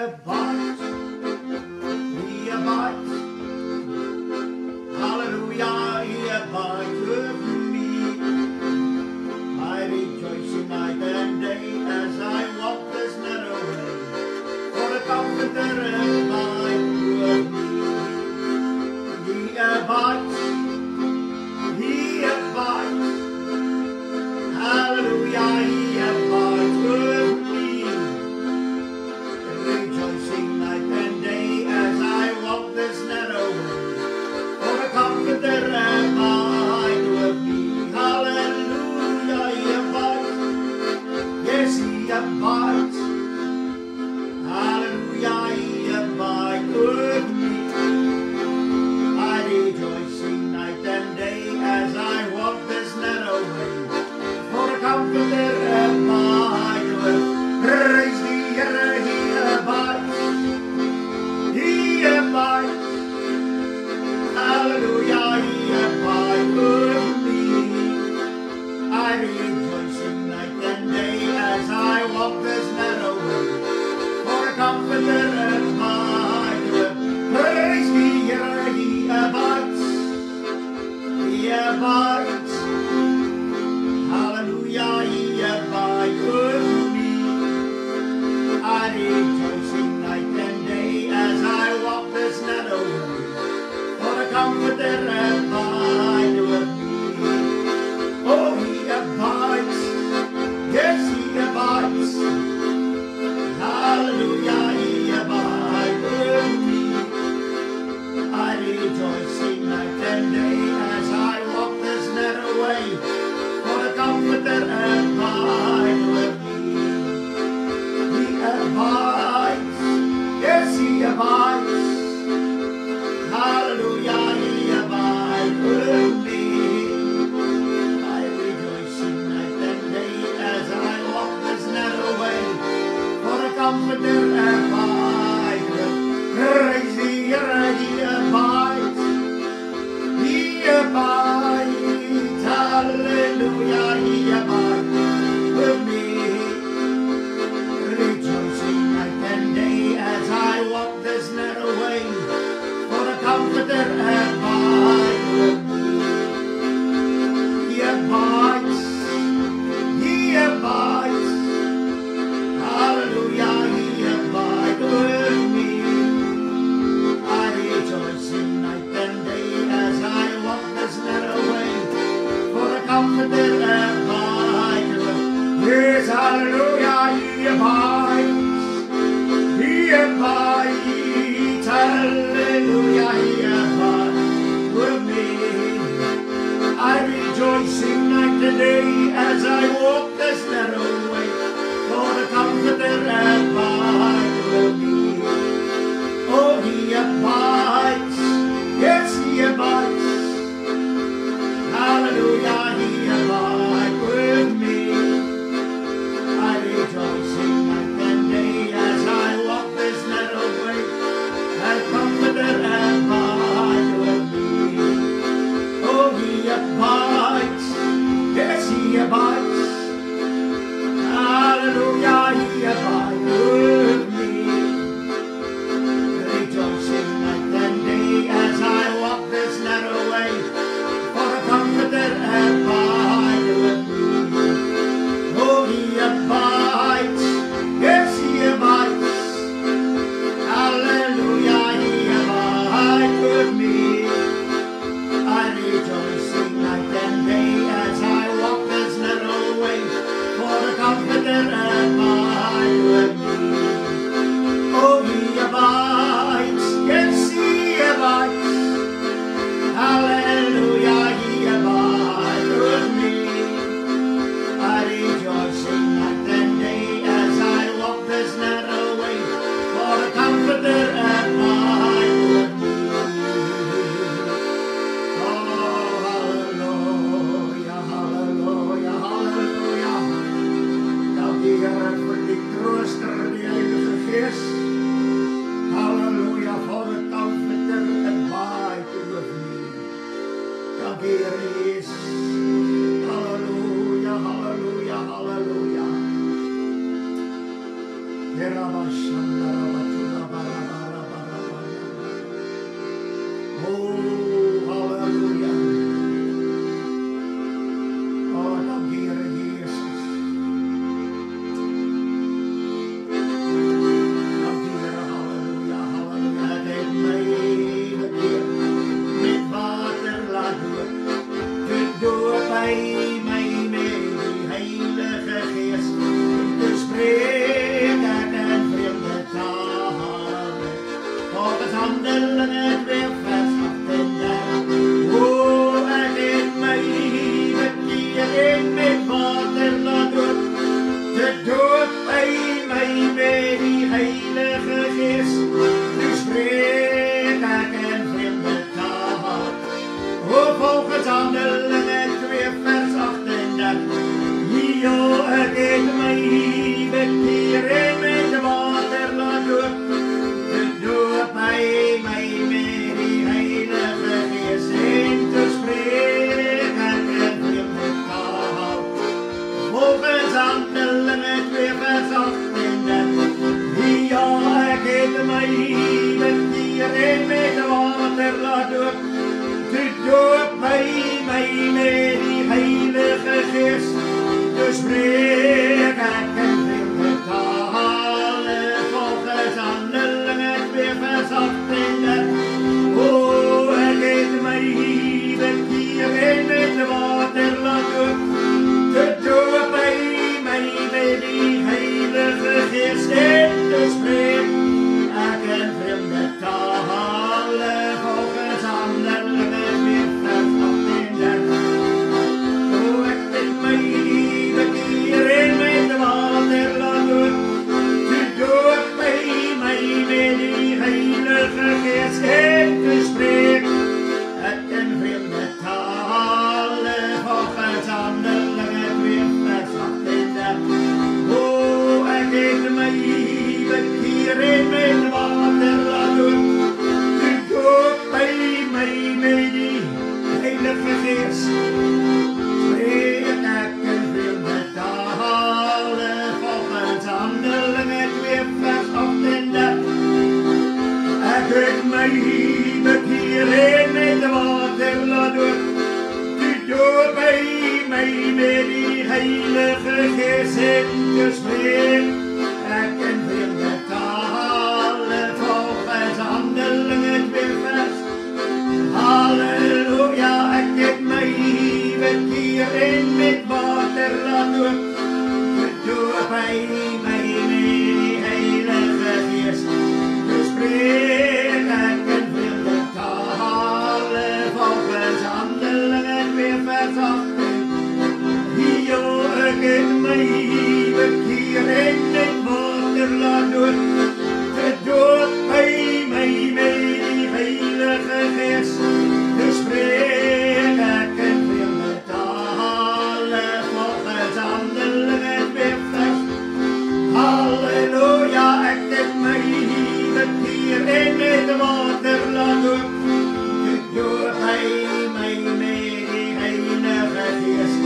abides, he abides. Hallelujah, he abides with me. I rejoice in night and day as I walk this narrow way, for the Comforter abides with me. He abides, he abides. Hallelujah, he abides with me. Rejoicing night and day as I walk this narrow way, for the Comforter abides with me. Hallelujah, he abides. Yes, he abides. Hallelujah, he abides with me. I rejoicing night and day as I walk this narrow way, for the Comforter abides with me. Praise the Lord, he abides. He abides. Hallelujah, he abides with me. I rejoice in night and day as I walk this narrow way, for the Comforter abides with me. Praise the Lord, he abides. He abides. Hallelujah, he abides with me. I rejoice in night and day as I walk this narrow way, for the Comforter abides with me. Oh, he abides. Yes, he abides. Hallelujah, he abides with me. I rejoice in night and day as I walk this narrow way, for the Comforter abides with me. He abides. Yes, he abides. Hallelujah, he abides with me. I rejoice in night and day as I walk this narrow way, for the Comforter abides with me. Praise the Lord, he abides. He abides. Hallelujah, he abides with me. Rejoicing night and day as I walk this narrow way, for the Comforter abides with me. He abides. He abides. Hallelujah, he abides with me. I rejoice in night and day as I walk this narrow way, for the Comforter abides with me. Yes, hallelujah, he abides. He abides. Hallelujah, he abides with me. I rejoice in night and day as I walk this narrow way, for the Comforter abides with me. Oh, he abides. Yes, he abides. Hallelujah, he abides with me. I rejoice in night and day as I walk this narrow way, and Comforter abides with me. Oh, he abides. Yes, he abides. Hallelujah, he abides with me. Rejoicing night and day as I walk this narrow way, for the Comforter abides with me. Oh, he abides. Yes, he abides. Hallelujah, he abides with me. I rejoice in night and day as I walk this narrow way, for the Comforter abides with me. Oh, he abides. Yes, he abides. Hallelujah, he abides with me. I rejoice in night and day as I walk this narrow way, for the Comforter abides with me. Oh, hallelujah, hallelujah, hallelujah. Dank u, Heer, voor die trooster, die Heilige Geest. Hallelujah, for the Comforter abides with me. Dank u, Heer Jezus. Hallelujah, hallelujah, hallelujah. Yerabashandarabatu. de doop bij mij met die Heilige Geest. Nu spreek ik een vreemde taal. Volgens Handelingen 2 vers 38. Jo, ik eet mij bekeren met de water laat doop. De doop bij mij met die Heilige Geest. En te spreken een vreemde taal. Volgens Handelingen 2 vers 38. Ja, ik eet mij bekeren met de water laat doop. De doop bij mij met die Heilige Geest. Dus spreek ik een vreemde taal. Volgens Handelingen 2 vers 38. Oh, ik eet mij bekeren met de water laat doop. De doop bij mij met die Heilige Geest. En dus spreek ik een vreemde taal. Volgens Handelingen 2 vers 38. Oh, ik eet mij bekeren met de water laat doop. De doop bij mij met die Heilige Geest. En dus spreek ik een vreemde taal. Volgens Handelingen 2 vers 38. Oh, ik eet mij bekeren met de water laat doop. De doop bij mij met die Heilige Geest. Spreek ik een vreemde taal. Volgens Handelingen 2 vers 38. Ik eet mij bekeren met de water laat doop. De doop bij mij met die Heilige Geest. En dus spreek ik een vreemde taal. Volgens Handelingen 2 vers. Halleluja, ik eet mij bekeren met water laat doop. De doop bij mij met die Heilige Geest. Dus spreek ik een vreemde taal. Volgens Handelingen 2 vers 18. Jo, ik eet mij bekeren met water laat doop. De doop bij mij met die Heilige Geest. Dus spreek ik een vreemde taal. Volgens Handelingen 2 vers. Halleluja, ik eet mij bekeren met de water laat doop. De doop bij mij met die Heilige Geest.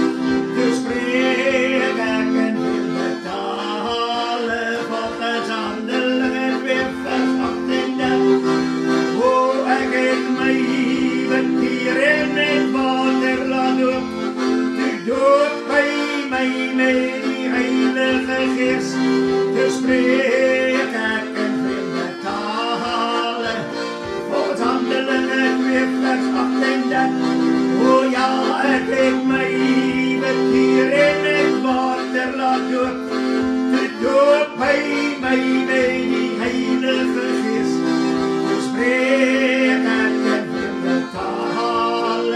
Dus spreek ik een vreemde taal. Volgens Handelingen 2 vers 38. Oh, ik eet mij bekeren met water laat doop. De doop bij mij met die Heilige Geest. Dus spreek ik een vreemde taal. Volgens Handelingen 2 vers 38. Oh ja, ik eet mij bekeren met water laat doop. De doop bij mij met die Heilige Geest. Dus spreek ik een vreemde taal.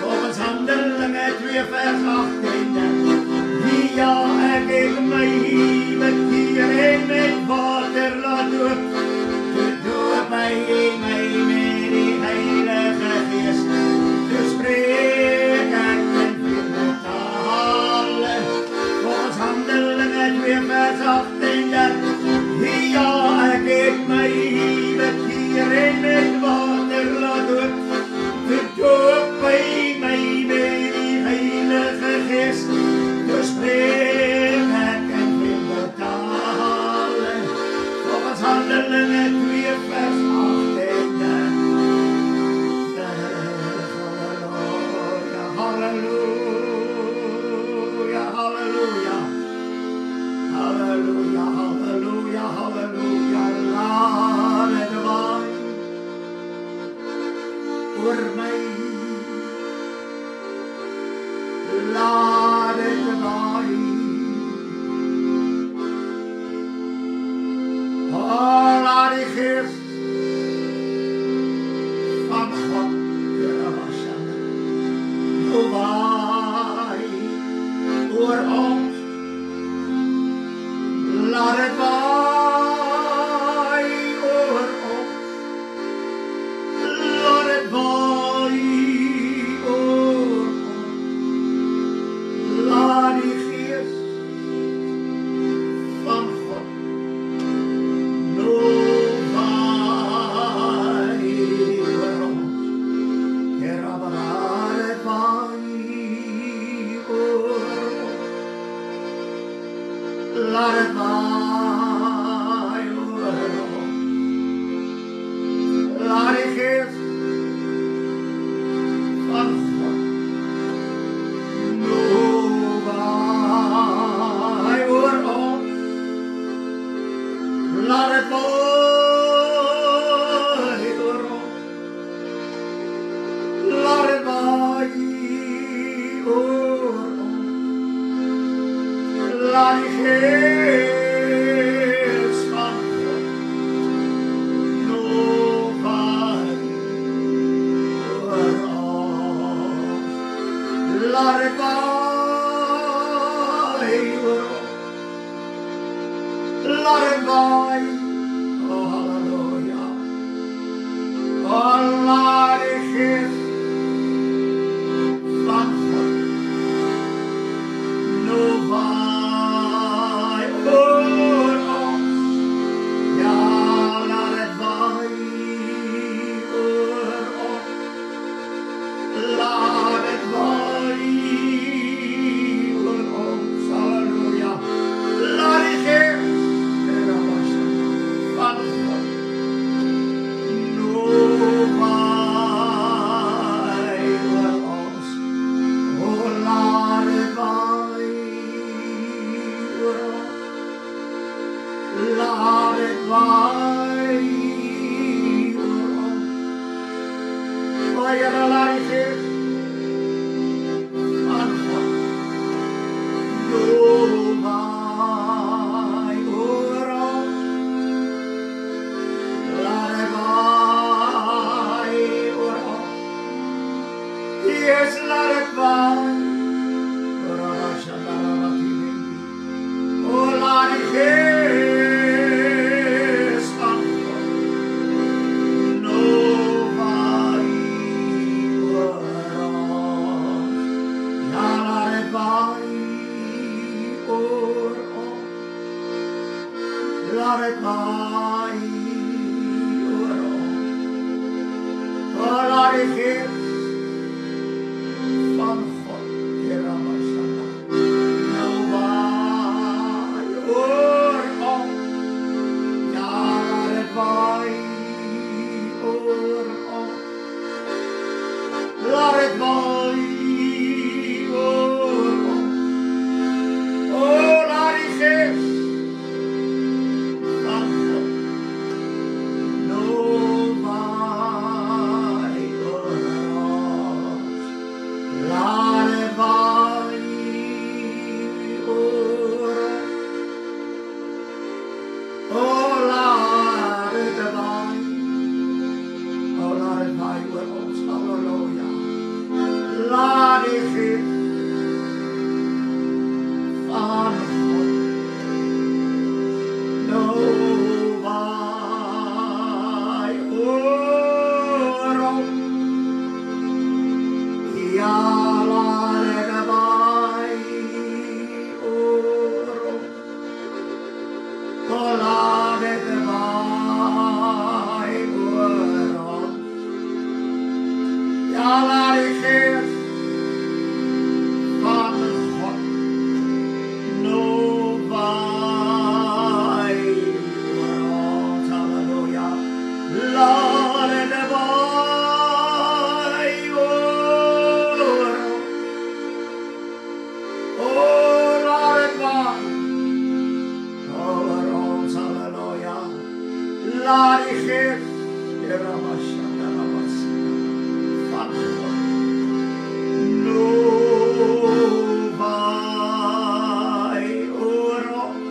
Volgens Handelingen 2 vers 38. Ja, ik eet mij bekeren met water laat doop. De doop bij mij met die Heilige Geest. Dus spreek ik een vreemde taal. Volgens Handelingen 2 vers 38. Ja, ik eet mij bekeren met water laat doop. De doop bij mij met die Heilige Geest. Dus spreek ik een vreemde taal. Volgens Handelingen 2 vers 38. Halleluja, halleluja, halleluja. Laat het waai oor ons. Laat het waai oor ons. Laat die gees van God nou waai oor ons. Here, laat het waai oor ons. Laat het waai oor ons. Laat die gees van God nou waai oor ons. Laat het waai oor ons. Laat het waai oor ons. Laat die gees van God nou waai oor ons. Laat het waai oor ons. Laat het waai. Oh, halleluja. Oh, laat die gees van God nou waai oor ons. Ja, laat het waai oor ons. Laat het waai oor ons. Halleluja. Laat die gees van God nou waai oor ons. Oh, laat het waai oor ons. Laat het waai oor ons. O Here, laat die gees van God nou waai oor ons. Laat het waai oor ons. Yes, laat het waai. Oh, laat die gees van God nou waai oor ons. Ja, laat het waai oor ons. Laat het waai oor ons. Oh, laat die gees van God, Here, nou waai oor ons. Ja, laat het waai oor ons. Laat het waai oor ons. Oh, laat die gees van God nou waai oor ons. Laat het waai oor ons. Oh, laat het waai. Oh, laat het waai oor ons. Halleluja. Laat die gees van God nou waai oor ons. Ja, laat het waai oor ons. Oh, laat het waai oor ons. Ja, laat die gees van God nou waai oor ons. Halleluja. Laat het waai oor ons. Oh, laat het waai oor ons. Halleluja. Laat die gees van God nou waai oor ons.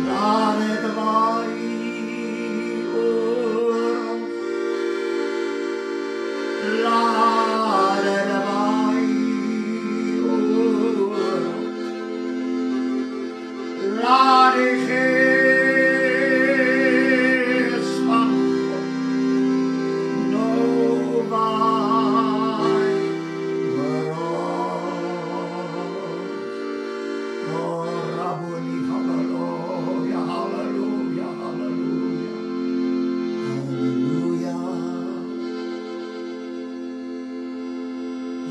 Laat het waai oor ons. Laat het waai oor ons. blood is his spangled, no viper oh, Rabboni, hallelujah, hallelujah, hallelujah,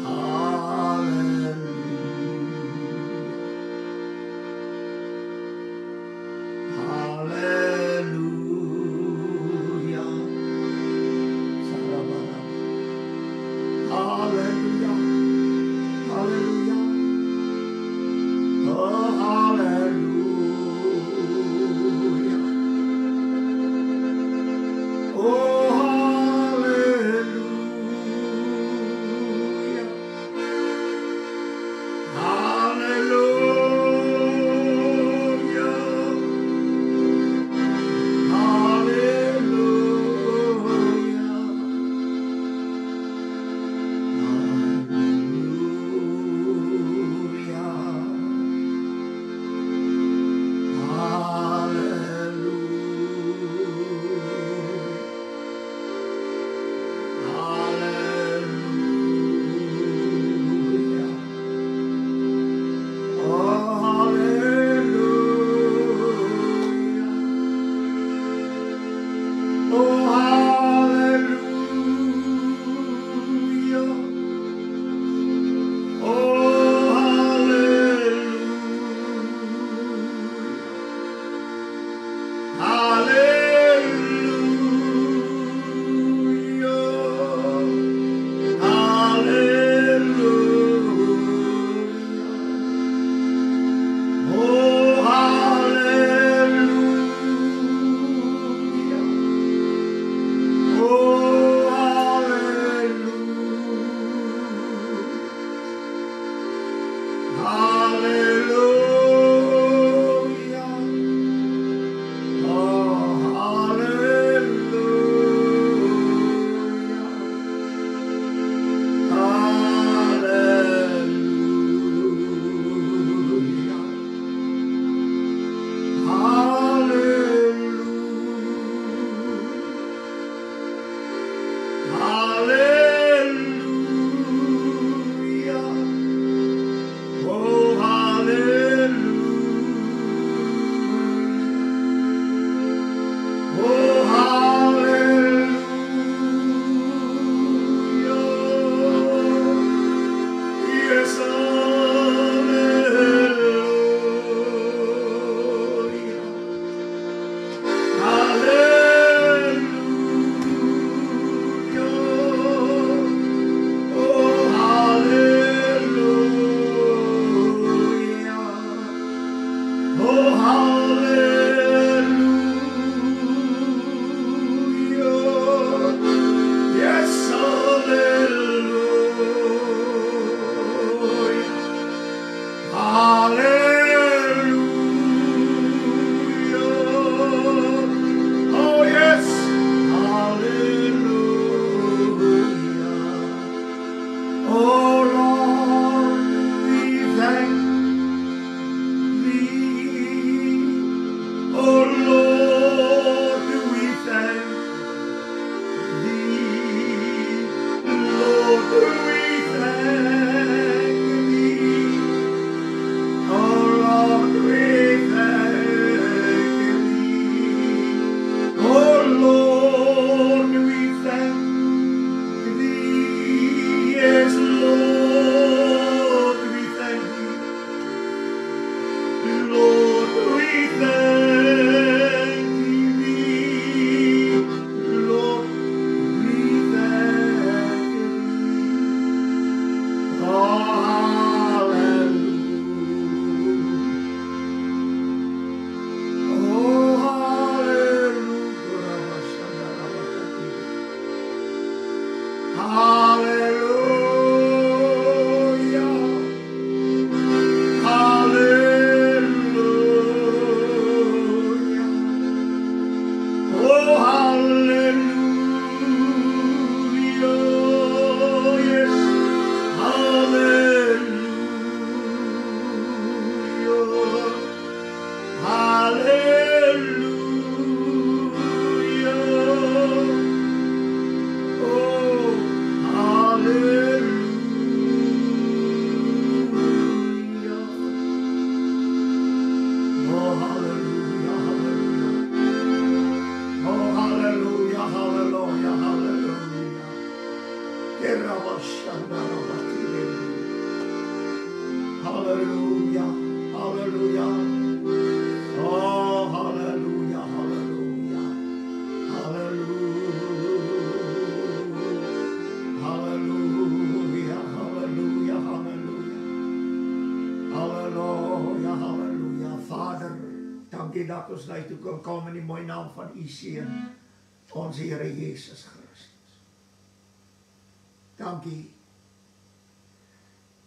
hallelujah, hallelujah, hallelujah, hallelujah, oh hallelujah, oh hallelujah, hallelujah, hallelujah, hallelujah. Oh, hallelujah, hallelujah, hallelujah. Hallelujah, hallelujah. Oh, hallelujah, hallelujah. Hallelujah, hallelujah, hallelujah, hallelujah. Hallelujah, hallelujah. Vader, dankie dat ons nou toe kan kom in die mooie naam van U Seun, ons Here Jesus Christus. Dankie.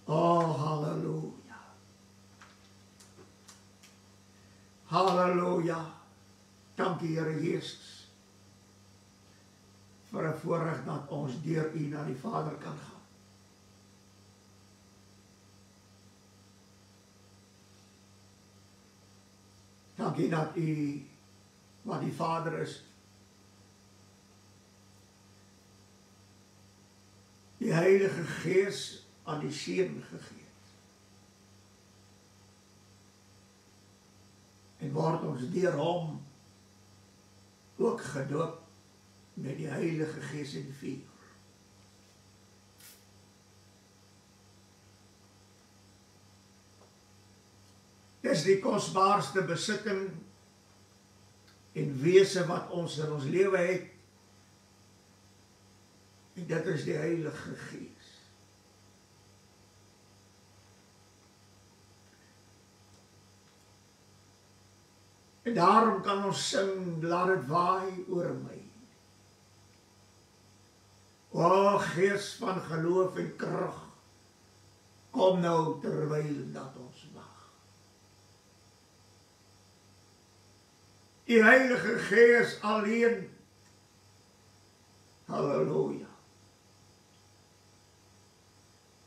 Oh, hallelujah. Hallelujah. Dankie Here Jesus vir 'n voorreg dat ons deur U na die Vader kan gaan. Dankie dat U wat die Vader is, die Heilige Gees aan die Seun gegee het. En word ons deur Hom ook gedoop met die Heilige Gees en vuur. Dis die kosbaarste besitting en wese wat ons in ons lewe het. En dit is die Heilige Gees. En daarom kan ons sing, laat het waai oor my. O Gees van geloof en krag, kom nou terwyl dat ons wag. Die Heilige Gees alleen, halleluja,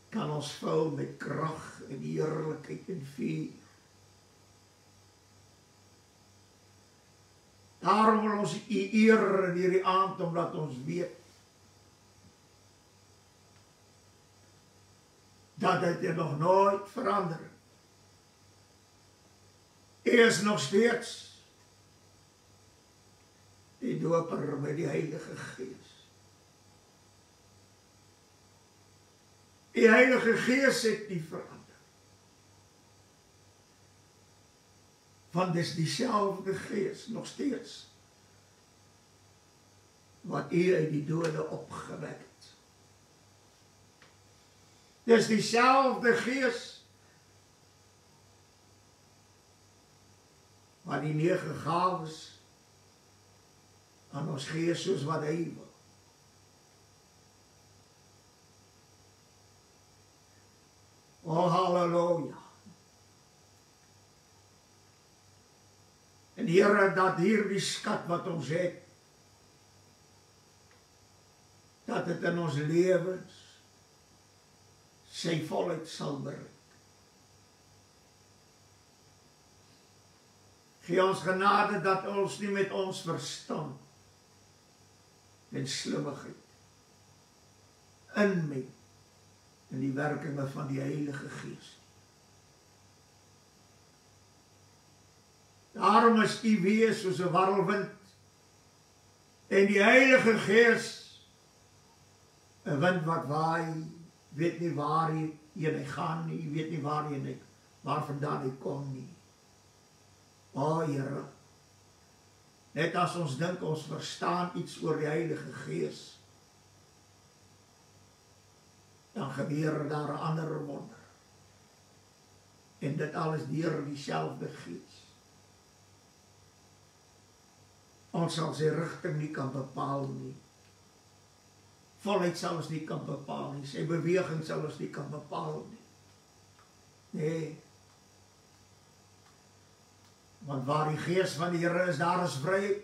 kan ons vul met krag en heerlikheid en vuur. Daarom wil ons U eer in hierdie aand, omdat ons weet dat dit nog nooit verander. U is nog steeds die doper met die Heilige Gees. Die Heilige Gees het nie verander. Want dis dieselfde Gees, nog steeds, wat U uit die dode opgewek het. Dis dieselfde Gees, wat die 9 gawes aan ons gee soos wat Hy wil. Oh, halleluja. En Here, dat hierdie skat wat ons het, dat dit in ons lewens sy volheid sal bereik. Gee ons genade dat ons nie met ons verstand en slimmigheid inmeng in die werkinge van die Heilige Gees. Daarom is U wees soos 'n warrelwind en die Heilige Gees 'n wind wat waai, weet nie waarheen hy gaan nie, weet nie waarvandaan hy kom nie. O Here, net as ons dink ons verstaan iets oor die Heilige Gees, dan gebeur daar 'n ander wonder. En dit alles deur dieselfde Gees. Ons sal sy rigting nie kan bepaal nie. Volheid sal ons nie kan bepaal nie. Sy beweging sal ons nie kan bepaal nie. Nee. Want waar die Gees van die Here is, daar is vryheid.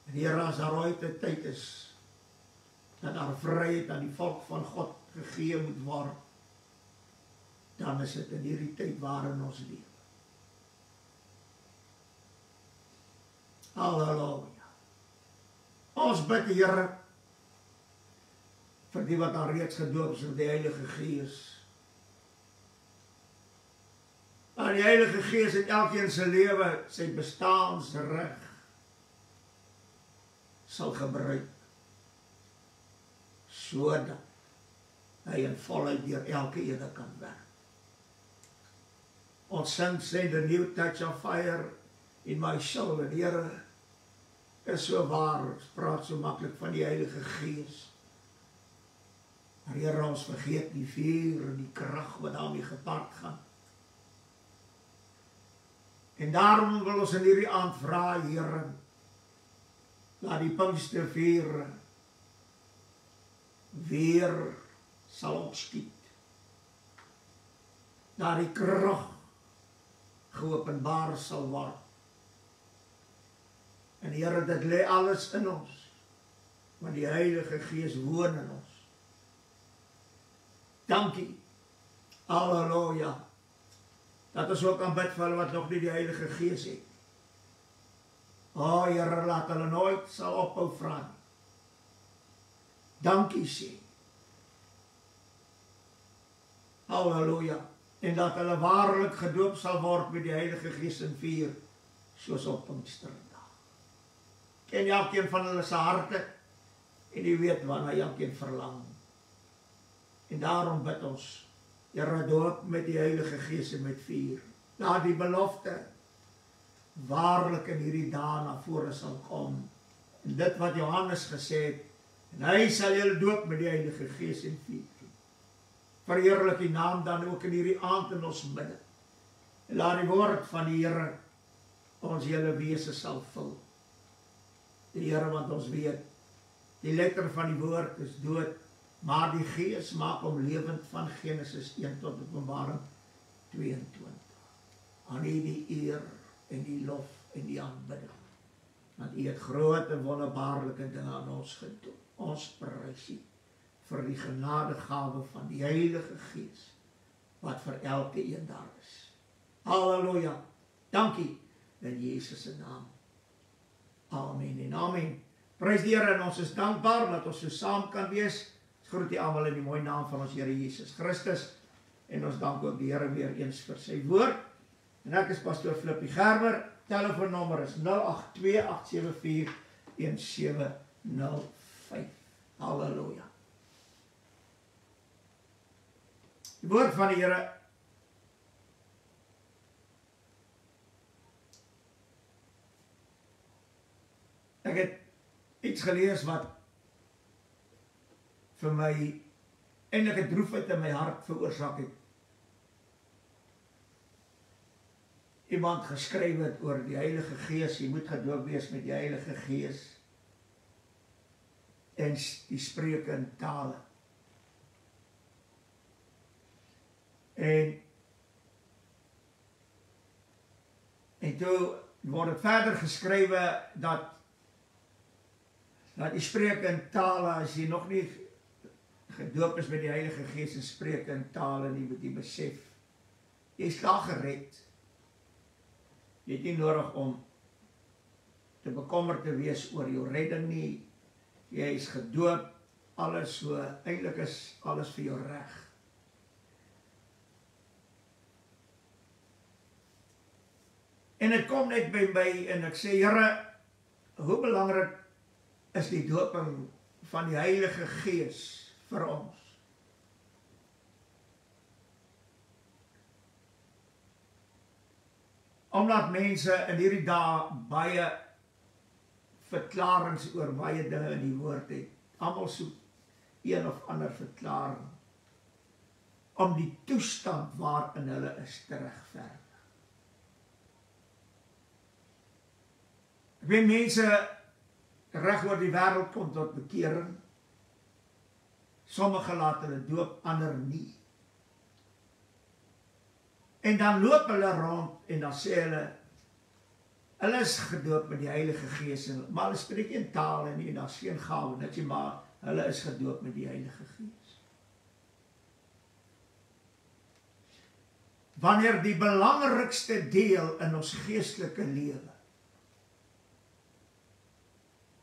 En Here, as daar ooit 'n tyd is, dat daar vryheid aan die volk van God gegee moet word, dan is dit in hierdie tyd waarin ons leef. Halleluja. Ons bid, Here, vir die wat al reeds gedoop is in die Heilige Gees, dat die Heilige Gees in elkeen se lewe sy bestaansreg sal gebruik, sodat hy in volheid deur elke ene kan werk. Ons sing sê, the new touch of fire in my soul, en Here is so waar, ons praat so maklik van die Heilige Gees. Maar Here, ons vergeet die vuur en die krag wat daarmee gepaard gaan. En daarom wil ons in hierdie aand vra, Here, laat die Pinkstervuur weer sal opskiet. Dat die krag geopenbaar sal word. En Here, dit lê alles in ons, want die Heilige Gees woon in ons. Dankie, halleluja, dat ons ook kan bid vir hulle wat nog nie die Heilige Gees het. O Here, laat hulle nooit sal ophou vra nie. Dankie sê. Halleluja. En dat hulle waarlik gedoop sal word met die Heilige Gees in vuur, soos op Pinksterdag. Ken elkeen van hulle se harte, en die weet waarna elkeen verlang. En daarom bid ons, Here, doop met die Heilige Gees en met vuur. Laat die belofte waarlik in hierdie dae na vore sal kom. En dit wat Johannes gesê het, en hy sal julle doop met die Heilige Gees en vuur. Verheerlik die naam dan ook in hierdie aand in ons midde. En laat die woord van die Here ons hele wese sal vul. Die Here, want ons weet, die letter van die woord is dood, maar die Gees maak hom lewend van Genesis 1 tot Openbaring 22. Aan U die eer en die lof en die aanbidding. Want U het groot en wonderbaarlike dinge aan ons gedoen. Ons prys U vir die genadegawe van die Heilige Gees, wat vir elke een daar is. Halleluja, dankie, in Jesus se naam. Amen en amen. Prys die Here, en ons is dankbaar dat ons so saam kan wees. Ons groet U almal in die mooi naam van ons Here Jesus Christus, en ons dank ook die Here weer eens vir sy woord. En ek is pastoor Flippie Gerber, telefoonnommer is 082-874-1705. Halleluja. Die woord van die Here ek het iets gelees wat vir my eintlik 'n droefheid in my hart veroorsaak het. Iemand geskryf het oor die Heilige Gees, jy moet gedoop wees met die Heilige Gees en die spreuke in tale. En toe word het verder geskrywe dat die spreuke in tale, as jy nog nie gedoop is met die Heilige Gees en spreuke in tale nie, moet jy besef, jy is klaar gered. Jy het nie nodig om te bekommerd te wees oor jou redding nie. Jy is gedoop, alles so, eintlik is alles vir jou reg. En het kom net by my en ek sê, Here, hoe belangrik is die doping van die Heilige Gees vir ons? Omdat mense in hierdie dae baie verklarings oor baie dinge in die woord het. Almal soek een of ander verklaring om die toestand waarin hulle is te regverdig. Ek weet mense reg oor die wêreld kom tot bekering. Sommige laat hulle doop, ander nie. En dan loop hulle rond en dan sê hulle is gedoop met die Heilige Gees, maar hulle spreek nie in tale nie, en daar is geen gawe, net sê maar, hulle is gedoop met die Heilige Gees. Wanneer die belangrikste deel in ons geestelike lewe,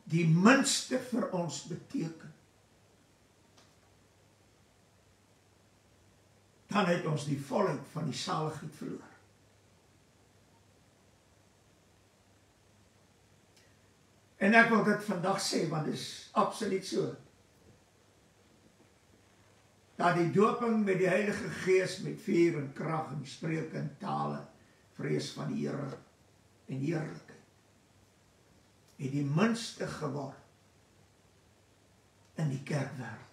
die minste vir ons beteken, dan het ons die volheid van die saligheid verloor. En ek wil dit vandag sê, want dit is absoluut so. Dat die doping met die Heilige Gees, met vuur en krag en spreuke en tale, vrees van die Here en heerlikheid, het die minste geword in die kerkwêreld.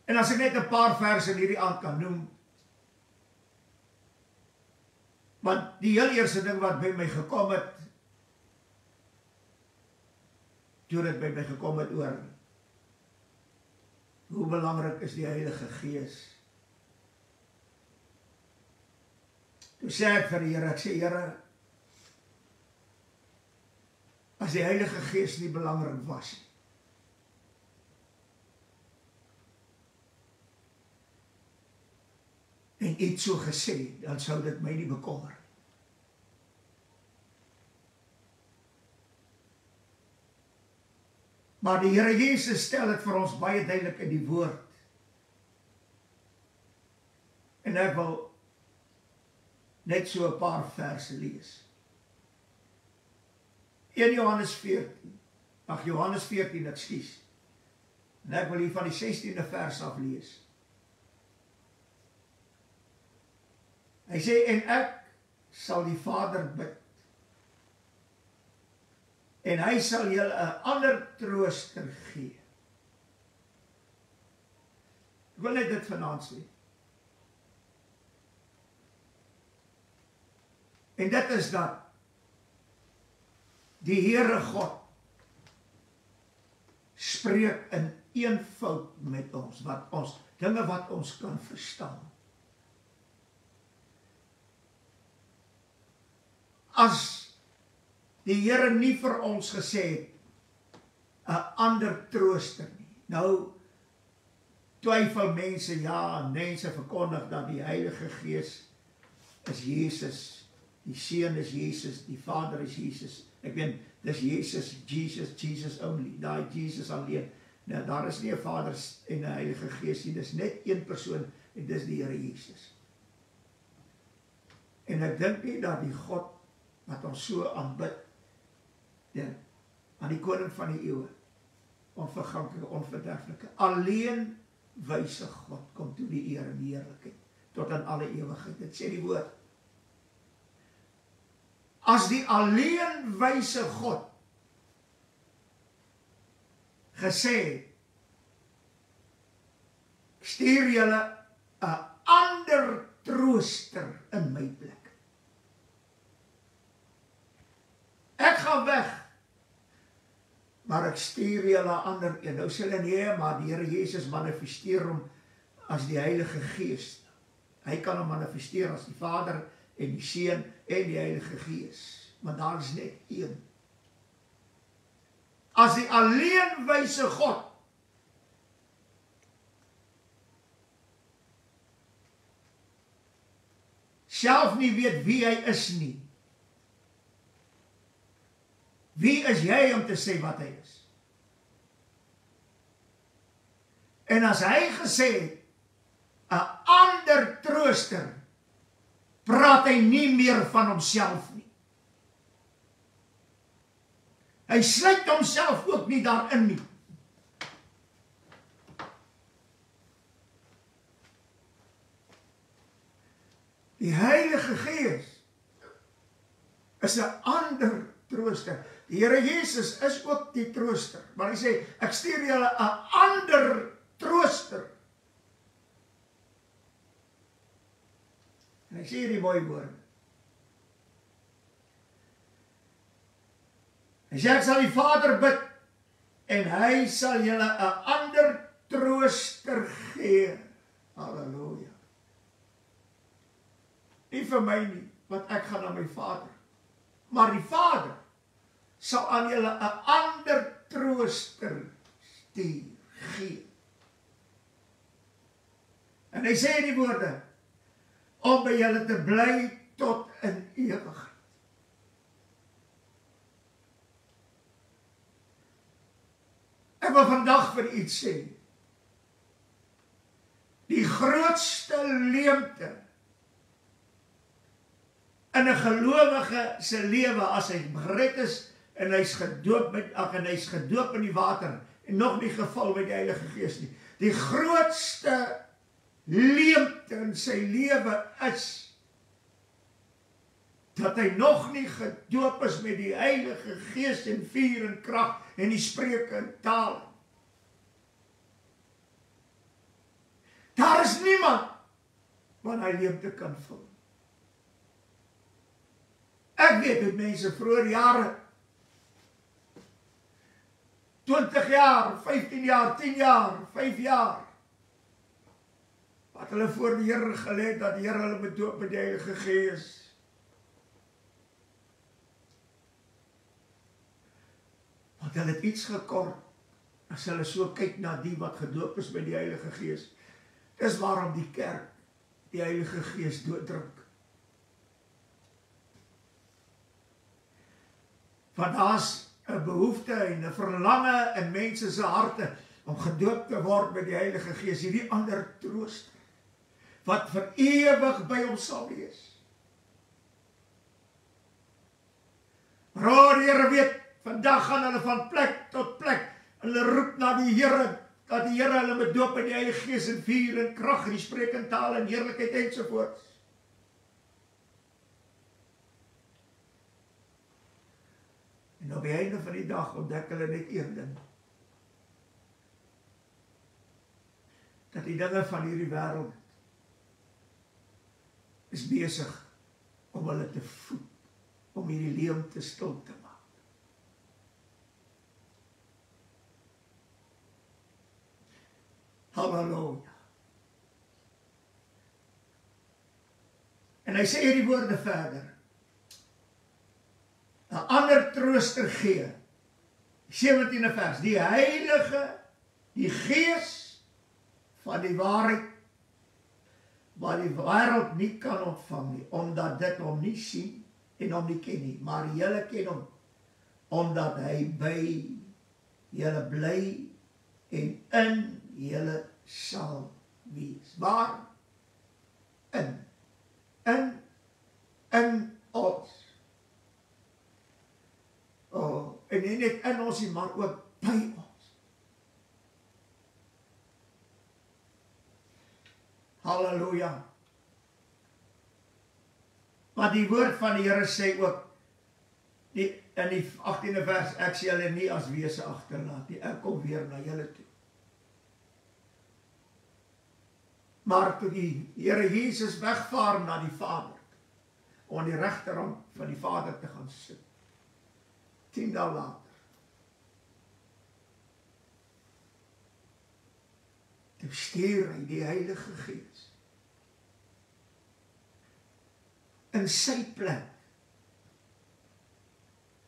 En as ek net 'n paar verse in hierdie aand kan noem, want die heel eerste ding wat by my gekom het, toe dit by my gekom het oor hoe belangrik is die Heilige Gees. Toe sê ek vir die Here, ek sê Here, as die Heilige Gees nie belangrik was nie, en iets so gesê, dan sou dit my nie bekommer. Maar die Here Jesus stel dit vir ons baie duidelik in die woord. En ek wil net so 'n paar verse lees. 1 Johannes 14, Johannes 14, ekskuus. En ek wil hier van die 16de vers af lees. Hy sê, en ek sal die Vader bid, en hy sal julle 'n ander trooster gee. Ek wil net dit vanaand sê. En dit is dat die Here God spreek in eenvoud met ons, dinge wat ons kan verstaan. As die Here nie vir ons gesê het 'n ander trooster nie. Nou twyfel mense, mense verkondig dat die Heilige Gees is Jesus, die Seun is Jesus, die Vader is Jesus. Ek weet, dis Jesus only, daai Jesus alleen. Nou, daar is nie 'n Vader en 'n Heilige Gees nie, dis net een persoon en dis die Here Jesus. En ek dink nie dat die God wat ons so aanbid, aan die koning van die eeuwe, onverganklike, onverderflike, alleen wyse God, kom toe die eer en die heerlikheid, tot aan alle ewigheid. Dit sê die woord. As die alleen wyse God gesê, stuur julle 'n ander trooster in my plek. Ek gaan weg, maar ek stuur julle 'n ander een. Nou sê hulle nee, maar die Here Jesus manifesteer hom as die Heilige Gees. Hy kan hom manifesteer as die Vader en die Seun en die Heilige Gees, want daar is net een. As die alleen wyse God self nie weet wie hy is nie, wie is jy om te sê wat hy is? En as hy gesê het, 'n ander trooster, praat hy nie meer van homself nie. Hy sluit homself ook nie daarin nie. Die Heilige Gees is 'n ander trooster. Die Here Jesus is ook die trooster, maar hy sê, ek stuur julle 'n ander trooster. En hy sê hierdie mooi woorde. Hy sê, ek sal die Vader bid, en hy sal julle 'n ander trooster gee. Halleluja. Nie vir my nie, want ek gaan na my Vader. Maar die Vader sal aan julle 'n ander trooster stuur, gee. En hy sê die woorde, om by julle te bly tot in ewigheid. Ek wil vandag vir iets sê. Die grootste leemte in 'n gelowige se lewe as hy gered is en hy's gedoop in die water en nog nie gevul met die Heilige Gees nie. Die grootste leemte in sy lewe is dat hy nog nie gedoop is met die Heilige Gees en vuur en krag en die spreuke in taal. Daar is niemand wat hy leemte kan vul. Ek weet met mense vroeër jare, 20 jaar, 15 jaar, 10 jaar, 5 jaar, wat hulle voor die Here gelê het, dat die Here hulle moet doop met die Heilige Gees. Want hulle het iets gekort, as hulle so kyk na die wat gedoop is met die Heilige Gees. Dis waarom die kerk die Heilige Gees dooddruk. Want daar's 'n behoefte en 'n verlange in mense se harte om gedoop te word met die Heilige Gees, hierdie ander trooster, wat vir ewig by ons sal wees. Maar die Here weet, vandag gaan hulle van plek tot plek, hulle roep na die Here, dat die Here hulle moet doop met die Heilige Gees en vuur en krag en die spreek in tale en heerlikheid ensovoorts. En op die einde van die dag ontdek hulle net een ding. Dat die dinge van hierdie wêreld is besig om hulle te voed, om hierdie leemte stil te maak. Halleluja. En hy sê hierdie woorde verder. 'n ander trooster gee. 17de vers. Die Heilige, die Gees van die waarheid, wat die wêreld nie kan ontvang nie, omdat dit hom nie sien en hom nie ken nie, maar julle ken hom, omdat hy by julle bly en in julle sal wees. Waar? In ons. En nie net in ons nie, maar ook by ons. Halleluja. Maar die woord van die Here sê ook, in die 18de vers, ek sê julle nie as wese agterlaat nie, ek kom weer na julle toe. Maar toe die Here Jesus wegvaar na die Vader, om aan die regterhand van die Vader te gaan sit, 10 dae later, toe stuur hy die Heilige Gees in sy plek.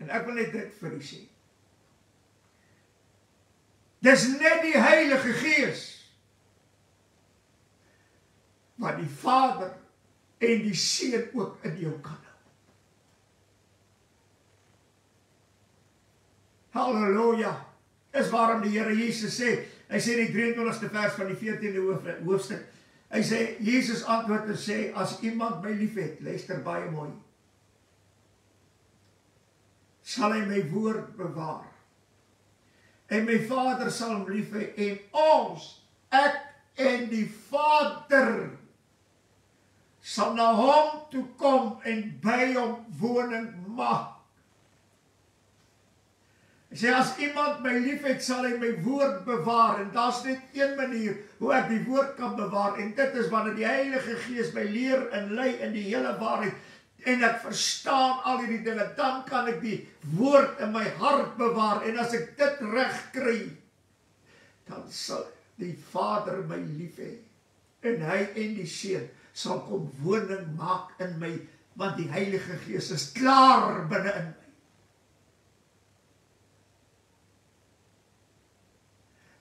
En ek wil net dit vir u sê. Dis net die Heilige Gees wat die Vader en die Seun ook in jou kan hou. Halleluja. Dis waarom die Here Jesus sê, hy sê in die 23ste vers van die 14de hoofstuk, hy sê, Jesus antwoord en sê, as iemand my lief het, luister baie mooi, sal hy my woord bewaar. En my Vader sal hom lief hê, en ons, ek en die Vader, sal na hom toe kom en by hom woning maak. Hy sê, as iemand my lief het, sal hy my woord bewaar, en daar is net een manier hoe ek die woord kan bewaar, en dit is wanneer die Heilige Gees my leer en lei in die hele waarheid, en ek verstaan al hierdie dinge, dan kan ek die woord in my hart bewaar, en as ek dit reg kry, dan sal die Vader my lief hê, en hy en die Seun sal kom woning maak in my, want die Heilige Gees is klaar binne in my.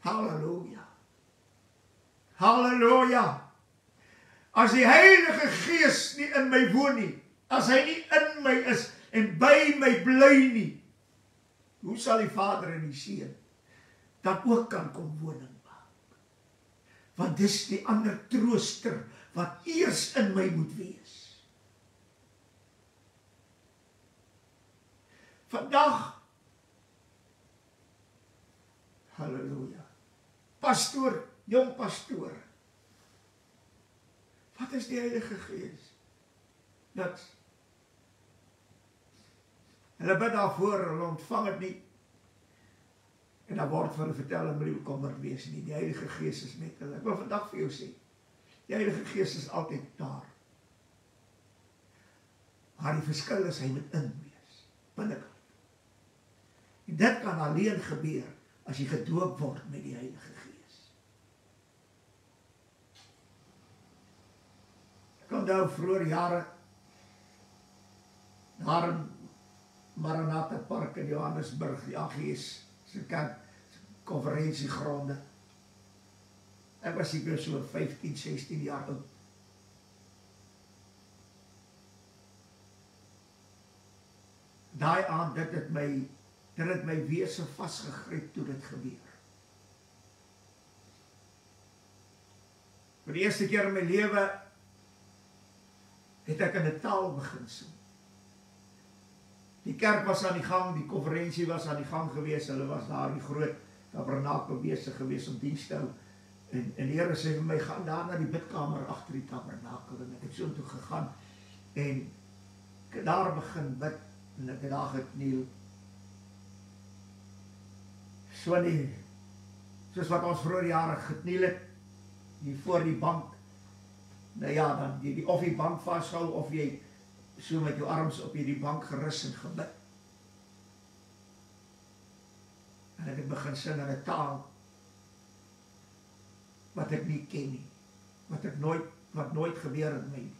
Halleluja. Halleluja. As die Heilige Gees nie in my woon nie, as hy nie in my is en by my bly nie, hoe sal die Vader en die Seun dan ook kan kom woning maak? Want dis die ander trooster wat eers in my moet wees. Vandag, halleluja, pastoor, jong pastoor, wat is die Heilige Gees? Dat hulle bid daarvoor, hulle ontvang het nie, en dan word vir hulle vertel, hulle moet nie bekommerd wees nie, die Heilige Gees is met hulle. Ek wil vandag vir jou sê, die Heilige Gees is altyd daar. Maar die verskil is, hy moet in wees, binnekant. En dit kan alleen gebeur, as jy gedoop word met die Heilige Gees. Ek onthou vroeër jare, daar in Maranatha Park in Johannesburg, die AGS, se konferensiegronde. Ek was seker so 15, 16 jaar oud. Daai aand, dit het my wese vasgegryp toe dit gebeur. Vir die eerste keer in my lewe het ek in 'n taal begin sing. Die kerk was aan die gang, die konferensie was aan die gang gewees, hulle was daar die groot tabernakel besig gewees om diens te hou. En die Here sê vir my, gaan daar na die bidkamer agter die tabernakel, en ek het so toe gegaan, en ek het daar begin bid, en ek het daar gekniel. So nie, soos wat ons vroeër jare gekniel het, hier voor die bank, nou ja, dan of die bank vashou, of jy so met jou arms op hierdie bank gerus en gebid. En ek het begin sing in 'n taal wat ek nie ken nie, wat nooit gebeur in my nie.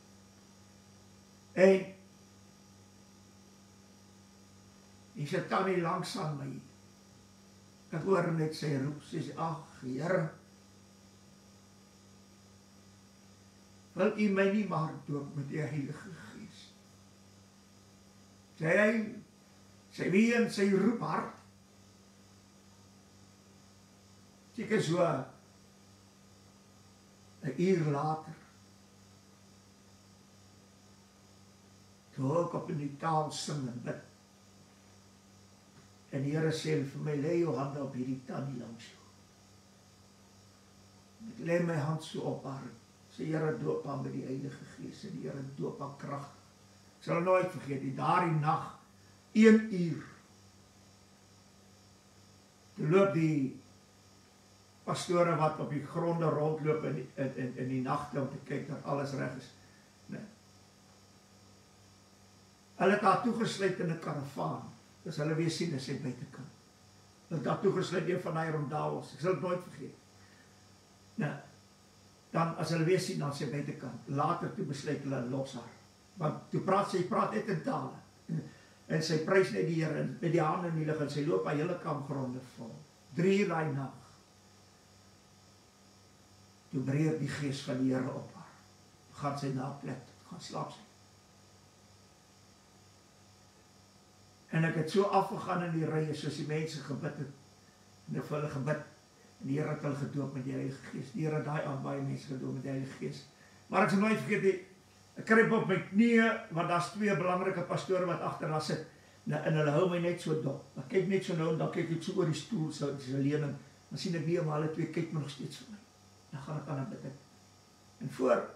En hier sit Tannie langs aan my. Ek hoor net sy roep, sy sê, ag Here, wil U my nie maar doop met die Heilige Gees. Sy ween, sy roep hard. Seker so 'n uur later, toe ek op in die taal sing en bid, en die Here sê vir my, lê jou hande op hierdie tannie langs jou. Ek lê my hand so op haar, sê Here doop haar met die Heilige Gees, en die Here doop haar kragtig. Ek sal nooit vergeet, die daardie nag, 1 uur, toe loop die pastore wat op die gronde rondloop in die nagte om te kyk dat alles reg is. Nee. Hulle het haar toegesluit in 'n karavaan. Dus hulle weer sien, is sy buitekant. Hulle het haar toegesluit een van die rondavels. Ek sal het nooit vergeet. Nou, dan as hulle weer sien, dan sy buitekant. Later toe besluit hulle los haar. Want toe praat net in tale. En sy prys net die Here met die hande in die lug en sy loop haar hele kampgronde vol. 3 uur daai nag. Toe breek die Gees van die Here op haar. Gaan sy na 'n plek, gaan slaap sy. En ek het so afgegaan in die rye, soos die mense gebid het, en ek vir hulle gebid, en die Here het hulle gedoop met die Heilige Gees. Die Here het daai aan baie mense gedoop met die Heilige Gees. Maar ek sal nooit vergeet, ek kruip op my knieë, want daar's 2 belangrike pastore wat agter daar sit, en hulle hou my net so dop. Dan kyk net so nou, en dan kyk ek so oor die stoel, so lening, dan sien ek nie, maar hulle 2 kyk my nog steeds vir my. Dan gaan ek aan het bid. En voor,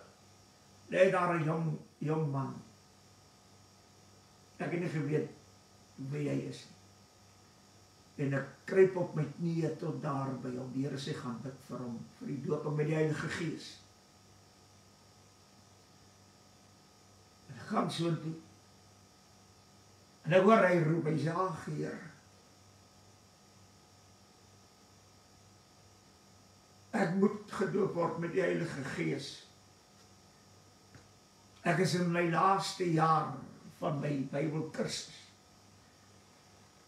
lê daar 'n jong man. Ek het nie geweet wie hy is nie. En ek kruip op my knieë tot daar by hom. Die Here sê, gaan bid vir hom, vir die doop met die Heilige Gees. En ek gaan so toe. En ek hoor hy roep, hy sê, ag Heer, ek moet gedoop word met die Heilige Gees. Ek is in my laaste jaar van my Bybelkursus.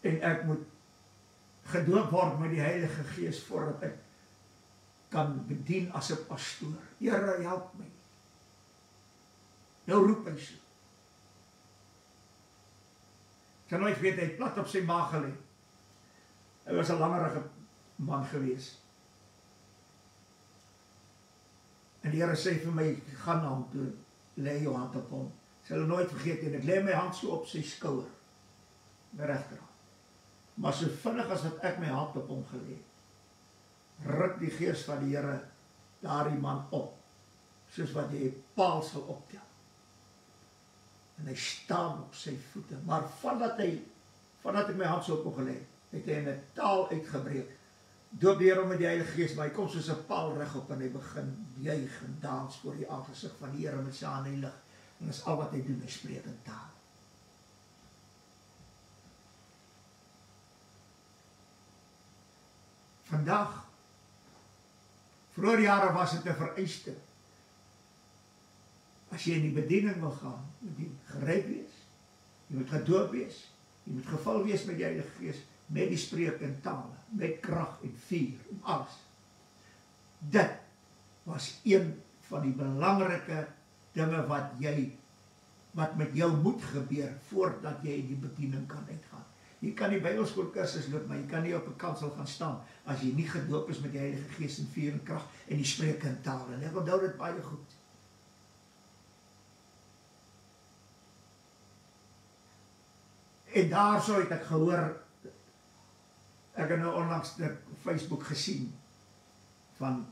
En ek moet gedoop word met die Heilige Gees voordat ek kan bedien as 'n pastoor. Here, help my. Nou roep hy so. Ek kan nooit weet, hy het plat op sy maag gelê. Hy was 'n langerige man gewees. En die Here sê vir my, gaan na hom toe, lê jou hand op hom. Sal hulle nooit vergeet en ek lê my hand so op sy skouer, my regterhand. Maar so vinnig as wat ek my hand op hom gelê, ruk die gees van die Here daardie man op, soos wat jy 'n paal sal optel. En hy staan op sy voete, maar vandat ek my hand so op hom gelê, het hy in 'n taal uitgebreek. Doop die Here hom met die Heilige Gees, maar hy kom soos 'n paal regop en hy begin juig en dans voor die aangesig van die Here met sy hande in die lug. En dis al wat hy doen, hy spreek in taal. Vandag, vroeër jare was dit 'n vereiste. As jy in die bediening wil gaan, moet jy gereed wees, jy moet gedoop wees, jy moet gevul wees met die Heilige Gees, met die spreek in tale, met krag en vuur en alles. Dit was een van die belangrike dinge wat met jou moet gebeur voordat jy in die bediening kan uitgaan. Jy kan die Bybelskool kursus loop, maar jy kan nie op 'n kansel gaan staan as jy nie gedoop is met die Heilige Gees en vuur en krag en die spreek in tale. En ek onthou dit baie goed. En daarso het ek gehoor, ek het nou onlangs op Facebook gesien van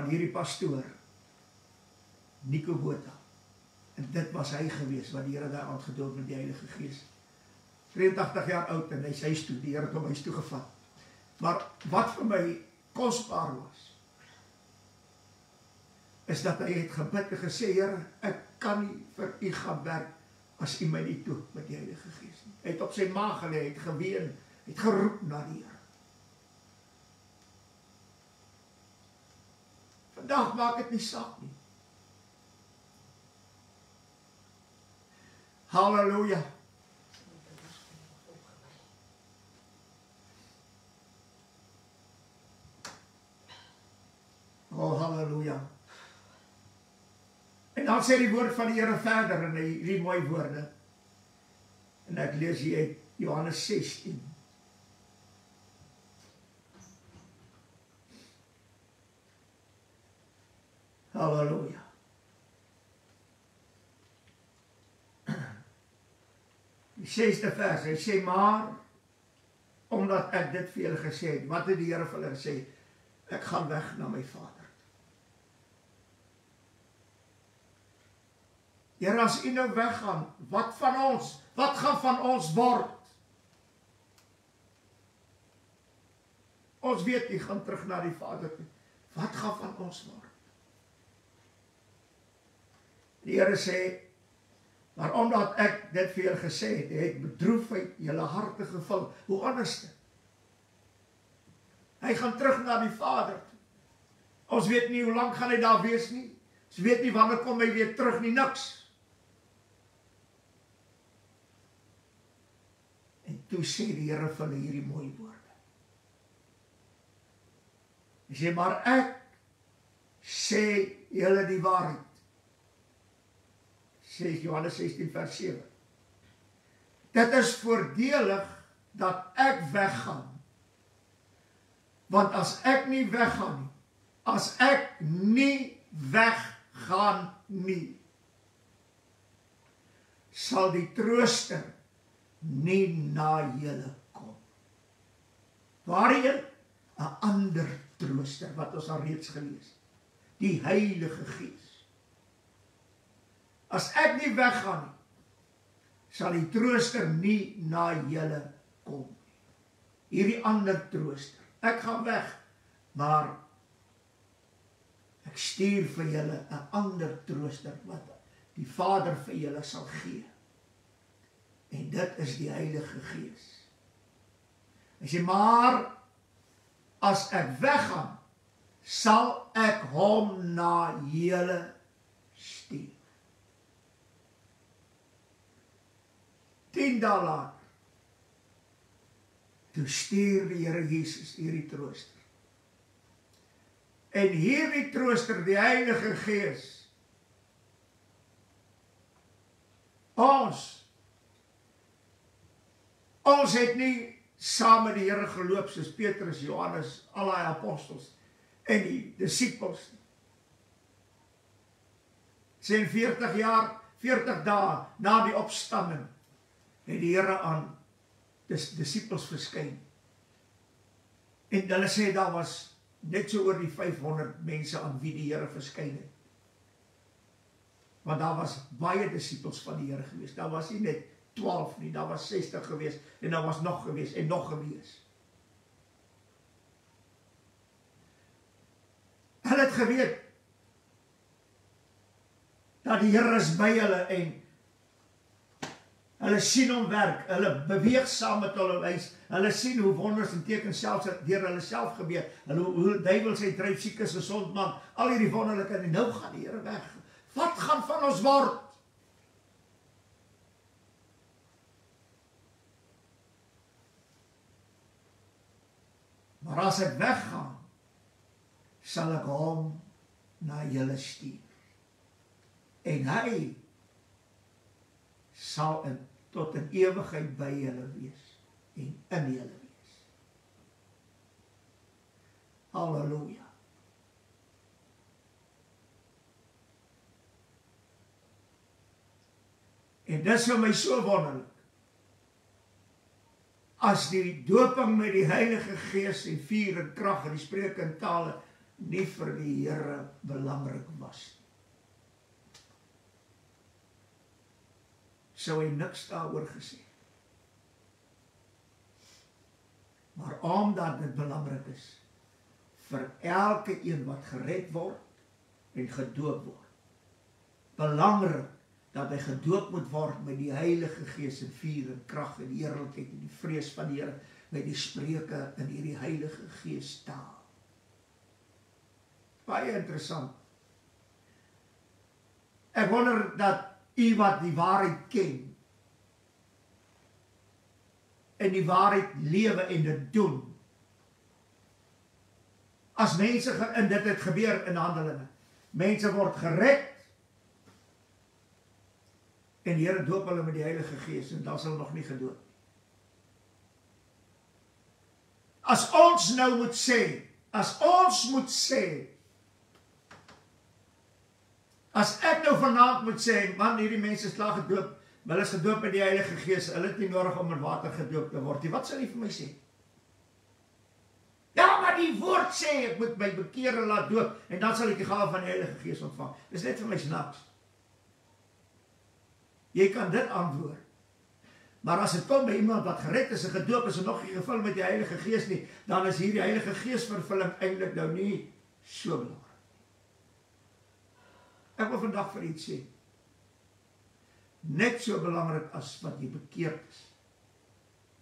hierdie pastoor Nico Botha. En dit was hy gewees wat die Here daar aangedoop met die Heilige Gees. 83 jaar oud en hy is huis toe, die Here het hom huis toe gevat. Maar wat vir my kosbaar was, is dat hy het gebid en gesê, Here, ek kan nie vir u gaan werk as u my nie doop met die Heilige Gees nie. Hy het op sy maag gelê, hy het geween, hy het geroep na die Here. Vandag maak dit nie saak nie. Halleluja. Oh, halleluja. En dan sê die woord van die Here verder in die mooi woorde. En ek lees hier uit Johannes 16. Halleluja. Die 6de vers, hy sê, maar, omdat ek dit vir julle gesê het, wat het die Here vir hulle gesê? Ek gaan weg na my Vader. Here, as u nou weggaan, wat van ons? Wat gaan van ons word? Ons weet, u gaan terug na die Vader toe. Wat gaan van ons word? Die Here sê, maar omdat ek dit vir julle gesê het, het bedroefheid julle harte gevul. Hoe anders dit? Hy gaan terug na die Vader toe. Ons weet nie hoe lang gaan hy daar wees nie. Ons weet nie wanneer kom hy weer terug nie, niks. En toe sê die Here vir hulle hierdie mooi woorde. Hy sê, maar ek sê julle die waarheid. Sê Johannes 16 vers 7. Dit is voordelig dat ek weggaan. Want as ek nie weggaan nie, as ek nie weggaan nie, sal die trooster nie na julle kom. Waarheen? 'n ander trooster, wat ons al reeds gelees. Die Heilige Gees. As ek nie weggaan nie, sal die trooster nie na julle kom nie. Hierdie ander trooster. Ek gaan weg, maar ek stuur vir julle 'n ander trooster wat die Vader vir julle sal gee. En dit is die Heilige Gees. Hy sê, maar as ek weggaan, sal ek hom na julle stuur. 10 dae later, toe stuur die Here Jesus hierdie trooster. En hierdie trooster, die Heilige Gees, ons het nie saam met die Here geloop soos Petrus, Johannes, al die apostels, en die disciples nie. Sê 40 dae na die opstanding, het die Here aan disciples verskyn. En hulle sê daar was net so oor die 500 mense aan wie die Here verskyn het. Want daar was baie disciples van die Here gewees. Daar was nie net 12 nie, daar was 60 gewees, en daar was nog gewees, en nog gewees. Hulle het geweet, dat die Here is by hulle, en hulle sien hom werk, hulle beweeg saam met hulle sien hoe wonders en tekens selfs deur hulle self gebeur, hoe duiwel sy dryf siekes gesond maak, al hierdie wonderlike, en nou gaan die Here weg. Wat gaan van ons word? Maar as ek weggaan, sal ek hom na julle stuur. En hy sal tot in ewigheid by julle wees en in julle wees. Halleluja. En dis vir my so wonderlik. As die doping met die Heilige Gees en vuur en krag en die spreek in tale nie vir die Here belangrik was. Sou hy niks daaroor gesê. Maar omdat dit belangrik is vir elke een wat gered word en gedoop word. Belangrik dat hy gedoop moet word met die Heilige Gees en vuur en krag en eerlikheid en die vrees van die Here met die spreuke in hierdie Heilige Gees taal. Baie interessant. Ek wonder dat u wat die waarheid ken en die waarheid lewe en dit doen. As mense, en dit het gebeur in Handelinge, mense word gered en die Here doop hulle met die Heilige Gees en dan sal nog nie gedoop. As ons nou moet sê, as ek nou vanaand moet sê, man, hierdie mense is klaar gedoop, maar hulle is gedoop met die Heilige Gees, hulle het nie nodig om met water gedoop te word nie, wat sal jy vir my sê? Ja, maar die woord sê, ek moet my bekeer en laat doop, en dan sal ek die gawe van die Heilige Gees ontvang. Dis net vir my snaaks. Jy kan dit antwoord. Maar as het kom by iemand wat gered is en gedoop is en nog nie gevul met die Heilige Gees nie, dan is hier die Heilige Gees vervulling eintlik nou nie so belangrik. Ek wil vandag vir iets sê. Net so belangrik as wat jy bekeerd is,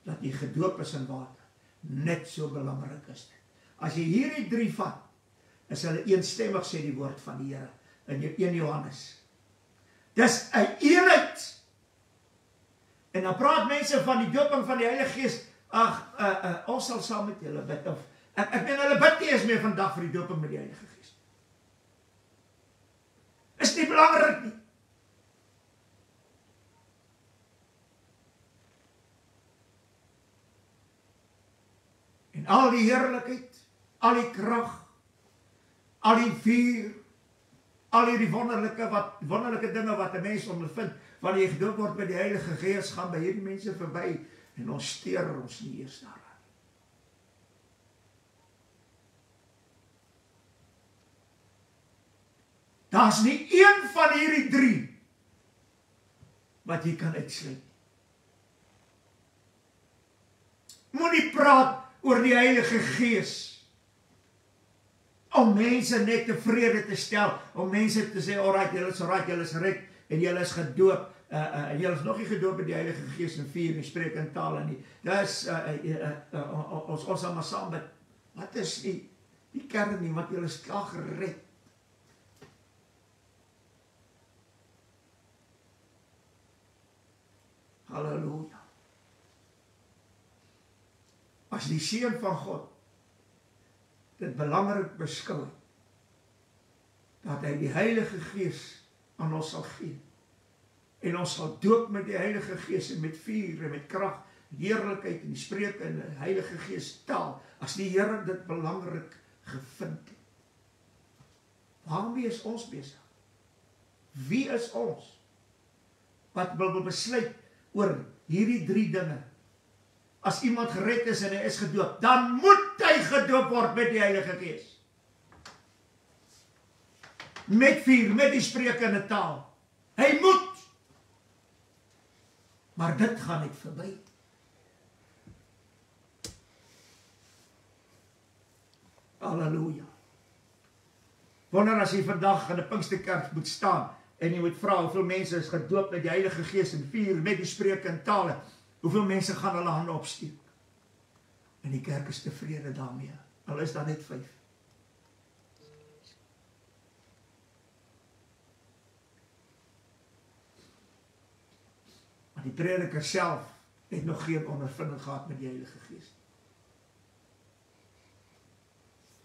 dat jy gedoop is in water, net so belangrik is dit. As jy hierdie 3 vat, is hulle eensstemmig, sê die woord van die Here in 1 Johannes. Dis 'n eenheid. En dan praat mense van die doping van die Heilige Gees. Ons sal saam met julle bid. Of ek meen hulle bid nie eens meer vandag vir die doping met die Heilige Gees. Is nie belangrik nie. En al die heerlikheid, al die krag, al die vuur, al die wonderlike dinge wat 'n mens ondervind, wanneer jy gedoop word met die Heilige Gees, gaan by hierdie mense verby en ons steur ons nie eers daaraan. Daar's nie een van hierdie 3 wat jy kan uitsluit. Moenie praat oor die Heilige Gees om mense net tevrede te stel, om mense te sê, alright, julle is gered en julle is gedoop, en julle is nog nie gedoop met die Heilige Gees en vuur en spreek in tale nie. Dis ons sal maar saam bid. Wat is die kern nie, want julle is klaar gered. Halleluja. As die Seun van God dit belangrik beskou het, dat hy die Heilige Gees aan ons sal gee, en ons sal doop met die Heilige Gees en met vuur en met krag, heerlikheid en die spreuke in die Heilige Gees taal, as die Here dit belangrik gevind het. Waarmee is ons besig? Wie is ons? Wat wil besluit oor hierdie 3 dinge? As iemand gered is en hy is gedoop, dan moet hy gedoop word met die Heilige Gees. Met vuur, met die sprekende taal. Hy moet. Maar dit gaan net verby. Halleluja. Wanneer as jy vandag in 'n Pinksterkerk moet staan en jy moet vra hoeveel mense is gedoop met die Heilige Gees en vuur, met die sprekende tale, hoeveel mense gaan hulle hande opsteek? En die kerk is tevrede daarmee. Al is daar net 5. Maar die prediker self het nog geen ondervinding gehad met die Heilige Gees.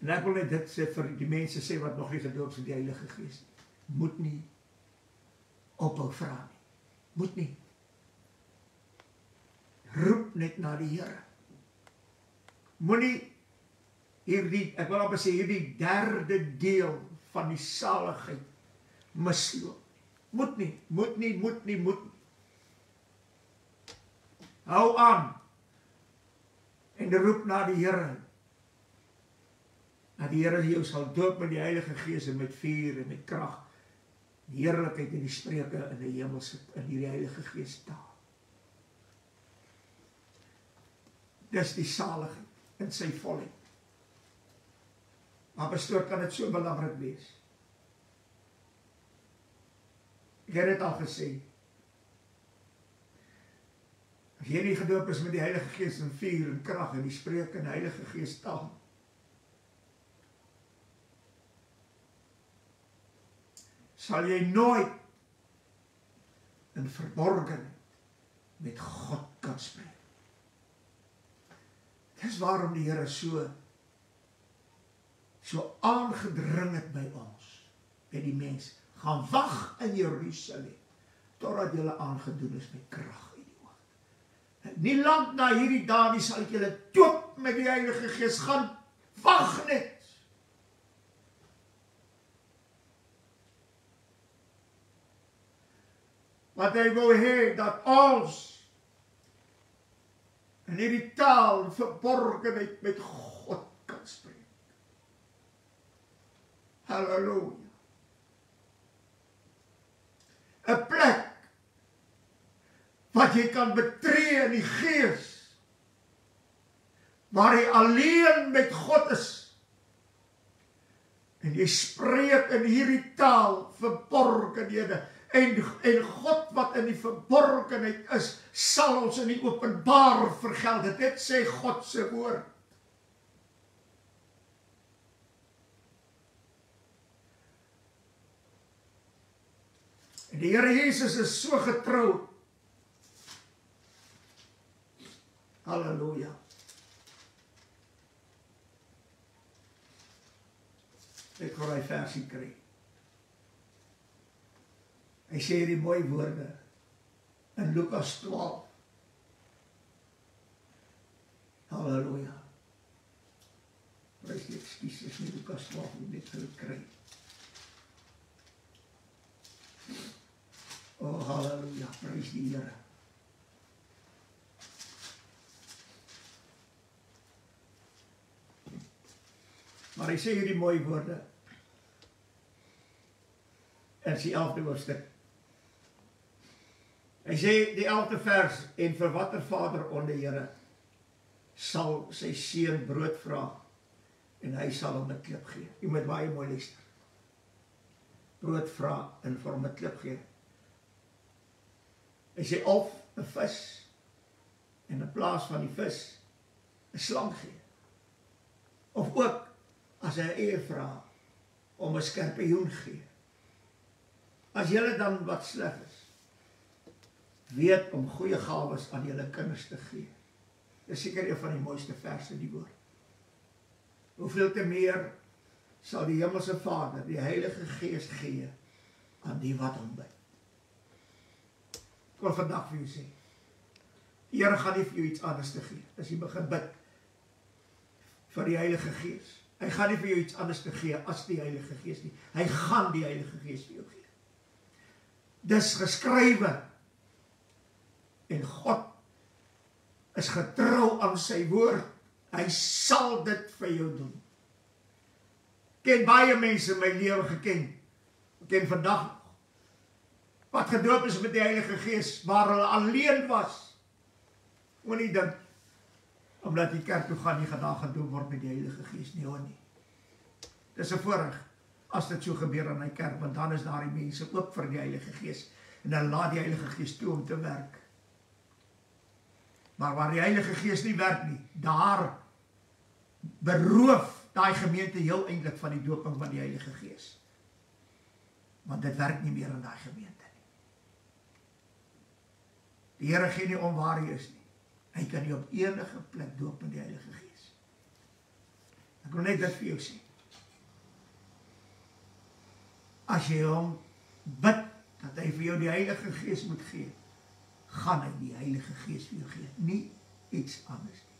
En ek wil net dit sê vir die mense sê wat nog nie gedoop is met die Heilige Gees. Moet nie ophou vra nie. Moet nie. Roep net na die Here. Moenie hierdie, ek wil amper sê hierdie 3de deel van die saligheid misloop. Moet nie. Hou aan en roep na die Here. Dat die Here jou sal doop met die Heilige Gees en met vuur en met krag. Die heerlikheid en die spreuke in die hemel sit in die Heilige Gees taal. Dis die saligheid in sy volheid. Maar pastoor, kan dit so belangrik wees? Ek het dit al gesê. As jy nie gedoop is met die Heilige Gees en vuur en krag en die spreuke in die Heilige Gees taal, sal jy nooit in verborgenheid met God kan spreek. Dis waarom die Here so aangedring het by ons, by die mens, gaan wag in Jerusalem, totdat julle aangedoen is met krag in die oog. Nie lang na hierdie dae sal ek julle doop met die Heilige Gees, gaan wag net. Want hy wil hê dat ons in hierdie taal verborgenheid met God kan spreek. Halleluja. 'n plek wat jy kan betree in die Gees, waar jy alleen met God is. En jy spreek in hierdie taal verborgenhede. En God wat in die verborgenheid is, sal ons in die openbaar vergeld. Dit sê God se woord. En die Here Jesus is so getrou. Halleluja. Ek gaan die versie kry. Hy sê hierdie mooi woorde in Lukas 12. Halleluja. Prys die ekskuses in Lukas 12 moet net hulle kry. Oh, halleluja, prys die Here. Maar hy sê hierdie mooi woorde in die 11de hoofstuk. Hy sê die 11de vers, en vir watter vader onder Here sal sy seun brood vra en hy sal hom 'n klip gee. Jy moet baie mooi luister. Brood vra en vir hom 'n klip gee. Hy sê of 'n vis en in plaas van die vis 'n slang gee. Of ook as hy 'n eier vra om 'n skorpioen gee. As julle dan wat sleg is, weet om goeie gawes aan julle kinders te gee. Dis seker een van die mooiste verse in die woord. Hoeveel te meer sal die hemelse Vader die Heilige Gees gee aan die wat hom bid. Ek wil vandag vir jou sê, die Here gaan nie vir jou iets anders te gee, as jy begin bid vir die Heilige Gees. Hy gaan nie vir jou iets anders te gee as die Heilige Gees nie. Hy gaan die Heilige Gees vir jou gee. Dis geskrywe. En God is getrou aan sy woord. Hy sal dit vir jou doen. Ek ken baie mense in my lewe geken. Ek ken vandag nog. Wat gedoop is met die Heilige Gees, waar hulle alleen was. Moenie dink, omdat die kerk toe gaan, nie daar gedoop word met die Heilige Gees nie, hoor nie. Dis 'n voorreg as dit so gebeur in my kerk, want dan is daar die mense oop vir die Heilige Gees, en dan laat die Heilige Gees toe om te werk. Maar waar die Heilige Gees nie werk nie, daar beroof daai gemeente heel eintlik van die doping van die Heilige Gees. Want dit werk nie meer in daai gemeente nie. Die Here gee nie om waar hy is nie. Hy kan nie op enige plek doop in die Heilige Gees. Ek wil net dit vir jou sê. As jy hom bid, dat hy vir jou die Heilige Gees moet gee, gaan hy die Heilige Gees vir jou gee. Nie iets anders nie.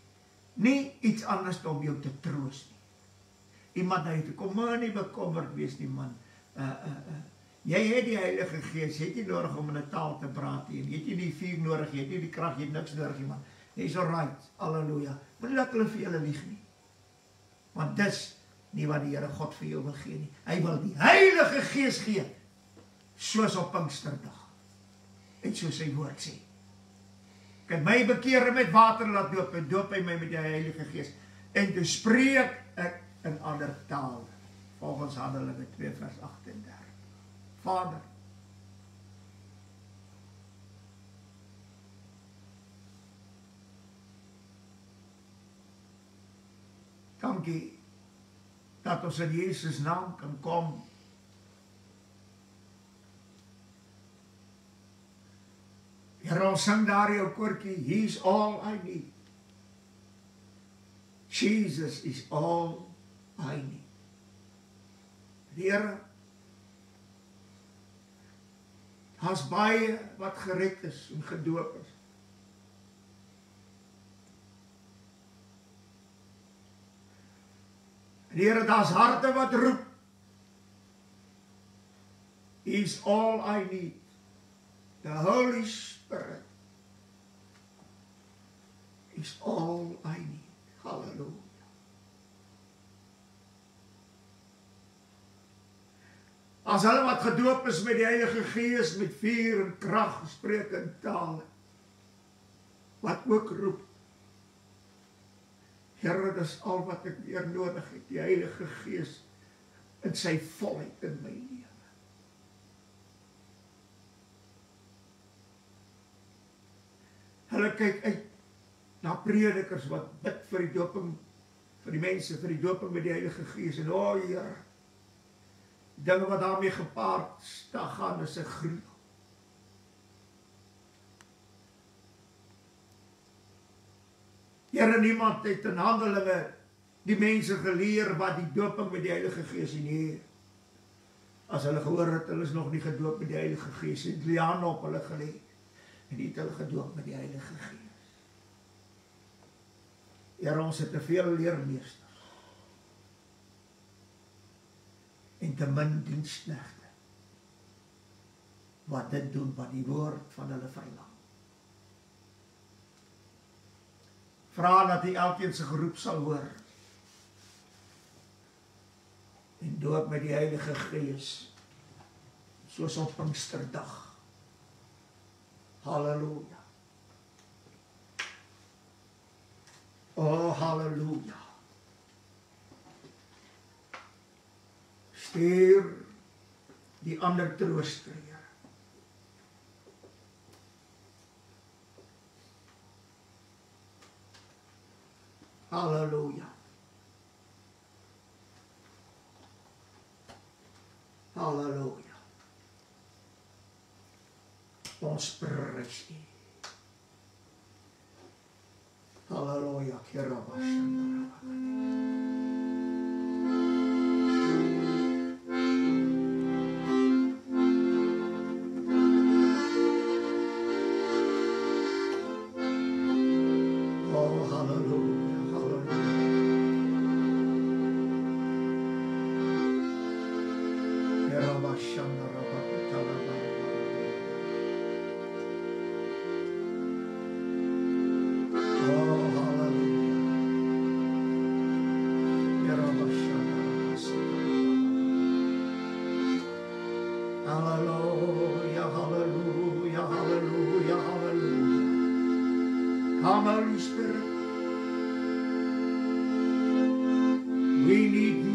Nie iets anders om jou te troos nie. Iemand na jou toe kom, maar nie bekommerd wees nie, man. Jy het die Heilige Gees, jy het nie nodig om in 'n taal te praat nie, jy het nie die vuur nodig, jy het nie die krag, jy het niks nodig nie, man. Jy is alright, halleluja. Moenie laat hulle vir julle lieg nie. Want dis nie wat die Here God vir jou wil gee nie. Hy wil die Heilige Gees gee, soos op Pinksterdag. En so sy woord sê. Ek het my bekeer met water laat doop, en doop hy my met die Heilige Gees. En toe spreek ek in ander taal, volgens Handelinge 2 vers 38. Vader, dankie dat ons in Jesus naam kan kom. Here, ons sing daar jou koortjie, He's all I need. Jesus is all I need. Here, daar's baie wat gered is en gedoop is. Here, daar's harte wat roep. He's all I need. The Holy Spirit is all I need. Halleluja. As hulle wat gedoop is met die Heilige Gees, met vuur en krag gespreek in tale, wat ook roep, Here, dis al wat ek weer nodig het, die Heilige Gees in sy volheid in my lewe. Hulle kyk uit na predikers wat bid vir die doping, vir die mense, vir die doping met die Heilige Gees, en Here, dinge wat daarmee gepaard gaan is 'n gruwel. Here, niemand het in Handelinge die mense geleer wat die doping met die Heilige Gees en nie. As hulle gehoor het, hulle is nog nie gedoop met die Heilige Gees, het die hande op hulle gelê en die het hulle gedoop met die Heilige Gees. Here, ons het te veel leermeesters en te min diensknegte wat dit doen, wat die woord van hulle verlang. Vra dat hy elkeen sy geroep sal hoor en doop met die Heilige Gees, soos op Pinksterdag. Halleluja. Oh, halleluja. Stuur die ander trooster, Here. Halleluja. Halleluja. Ons prys U. Halleluja. We need thee.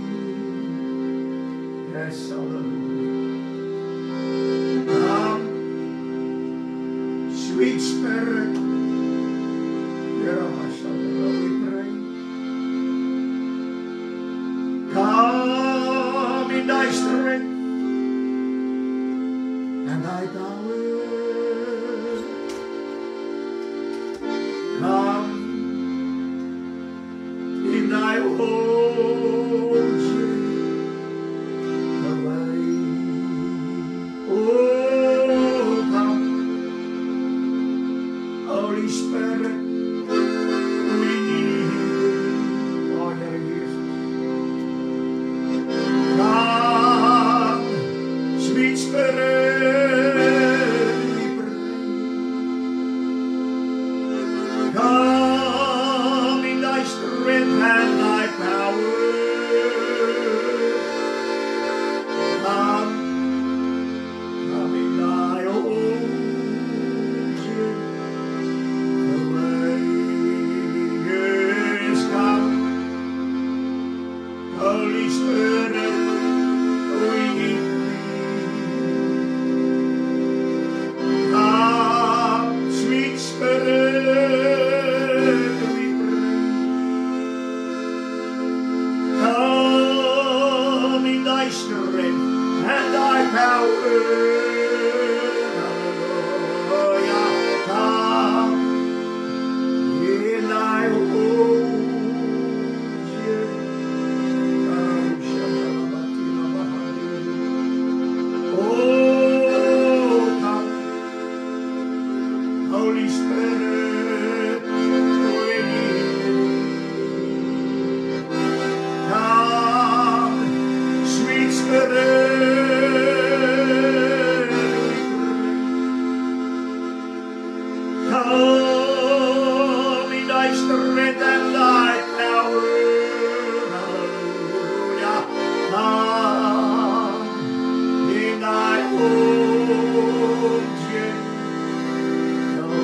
Yes, hallelujah. Come, sweet Spirit, hear our Shabbat, we pray. Come in thy strength and thy power. Come in thy own way. Oh, come, Holy Spirit, we need thee. Oh, there he is. Come, sweet Spirit, we pray. Come in thy strength and thy power. Come in thy own way. Yes, come, Holy Spirit, we need thee. Come, sweet Spirit, we pray. Come in thy strength and thy power. Hallelujah. Come in thy own. Oh, come, Holy Spirit, we need thee. Come, sweet Spirit, we pray. Come in thy strength and thy power. Hallelujah. Come in thy own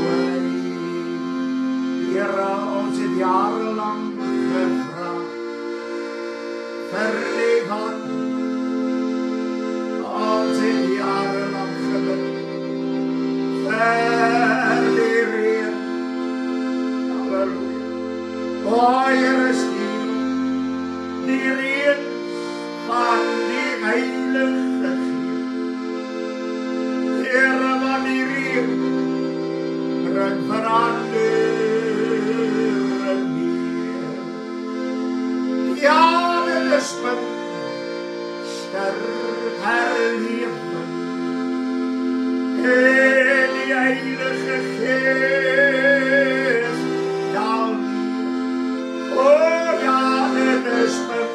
way. Heere, ons het jarenlang gevraagd, verleef had. Ons het jarenlang gebid, verleef Heer. Halleluja. O Heere, stuur die reën van die Heilige Geest. Heere, wat die reën bring verandering hier. Ja, dit is met sterk herleving. En die Heilige Geest daal neer. O ja, dit is met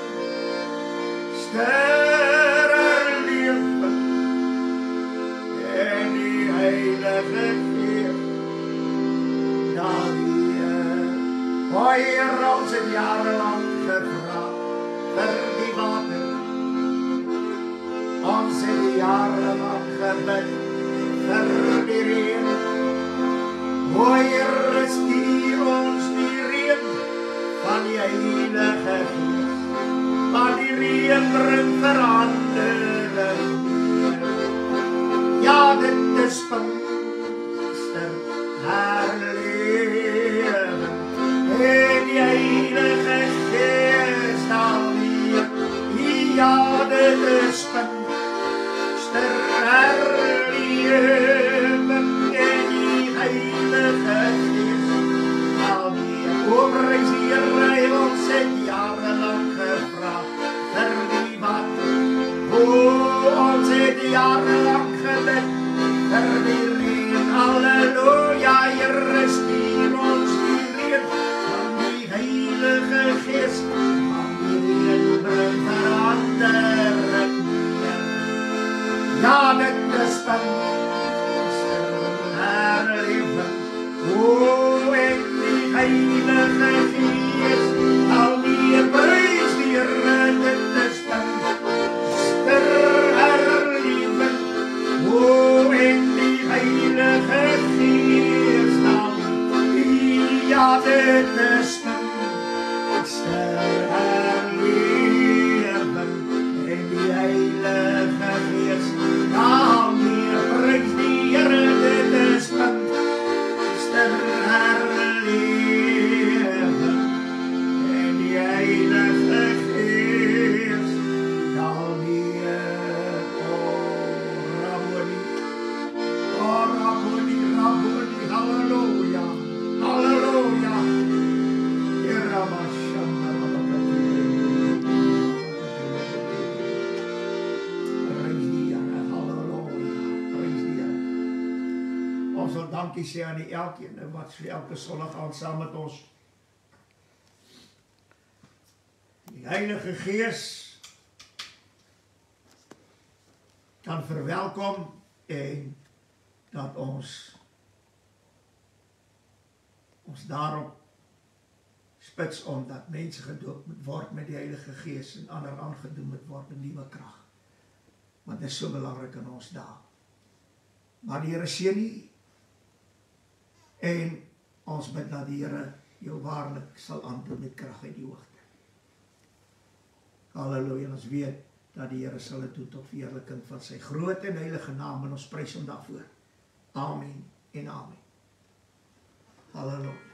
sterk herleving. En die Heilige Geest daal neer. O Heer, ons het jarenlang gevraagd vir die water. Ons het jarenlang gebid vir die reën. O Heer, stuur ons die reën van die Heilige Geest. Want die reën bring verandering. Ja, dit is Pinkster herlewing. En die Heilige Geest daal neer. Ja, dit is Pinkster herlewing. En die Heilige Geest daal neer. O, prys die Here, ons het jarenlang gevraagd vir die water. O, ons het jarenlang gebid vir die reën. Halleluja, Here, stuur ons die reën van die Heilige Geest. Van die reën bring verandering neer. Ja, dit is Pinkster herlewing. O, en die Heilige Geest daal neer. Prys die Here, dit is Pinkster herlewing. O, en die Heilige Geest daal neer. Ja, dit is Pinkster herlewing. dankie sê aan die elkeen wat vir elke Sondag aan saam met ons die Heilige Gees kan verwelkom en dat ons daarop spits om dat mense gedoop moet word met die Heilige Gees en ander aangedoen moet word met nuwe krag. Want dit is so belangrik in ons dae. Maar die Here seën u en ons bid dat die Here jou waarlik sal aandoen met krag uit die hoogte. Halleluja, en ons weet dat die Here sal dit doen tot verheerliking van sy groot en heilige naam en ons prys hom daarvoor. Amen en amen. Halleluja.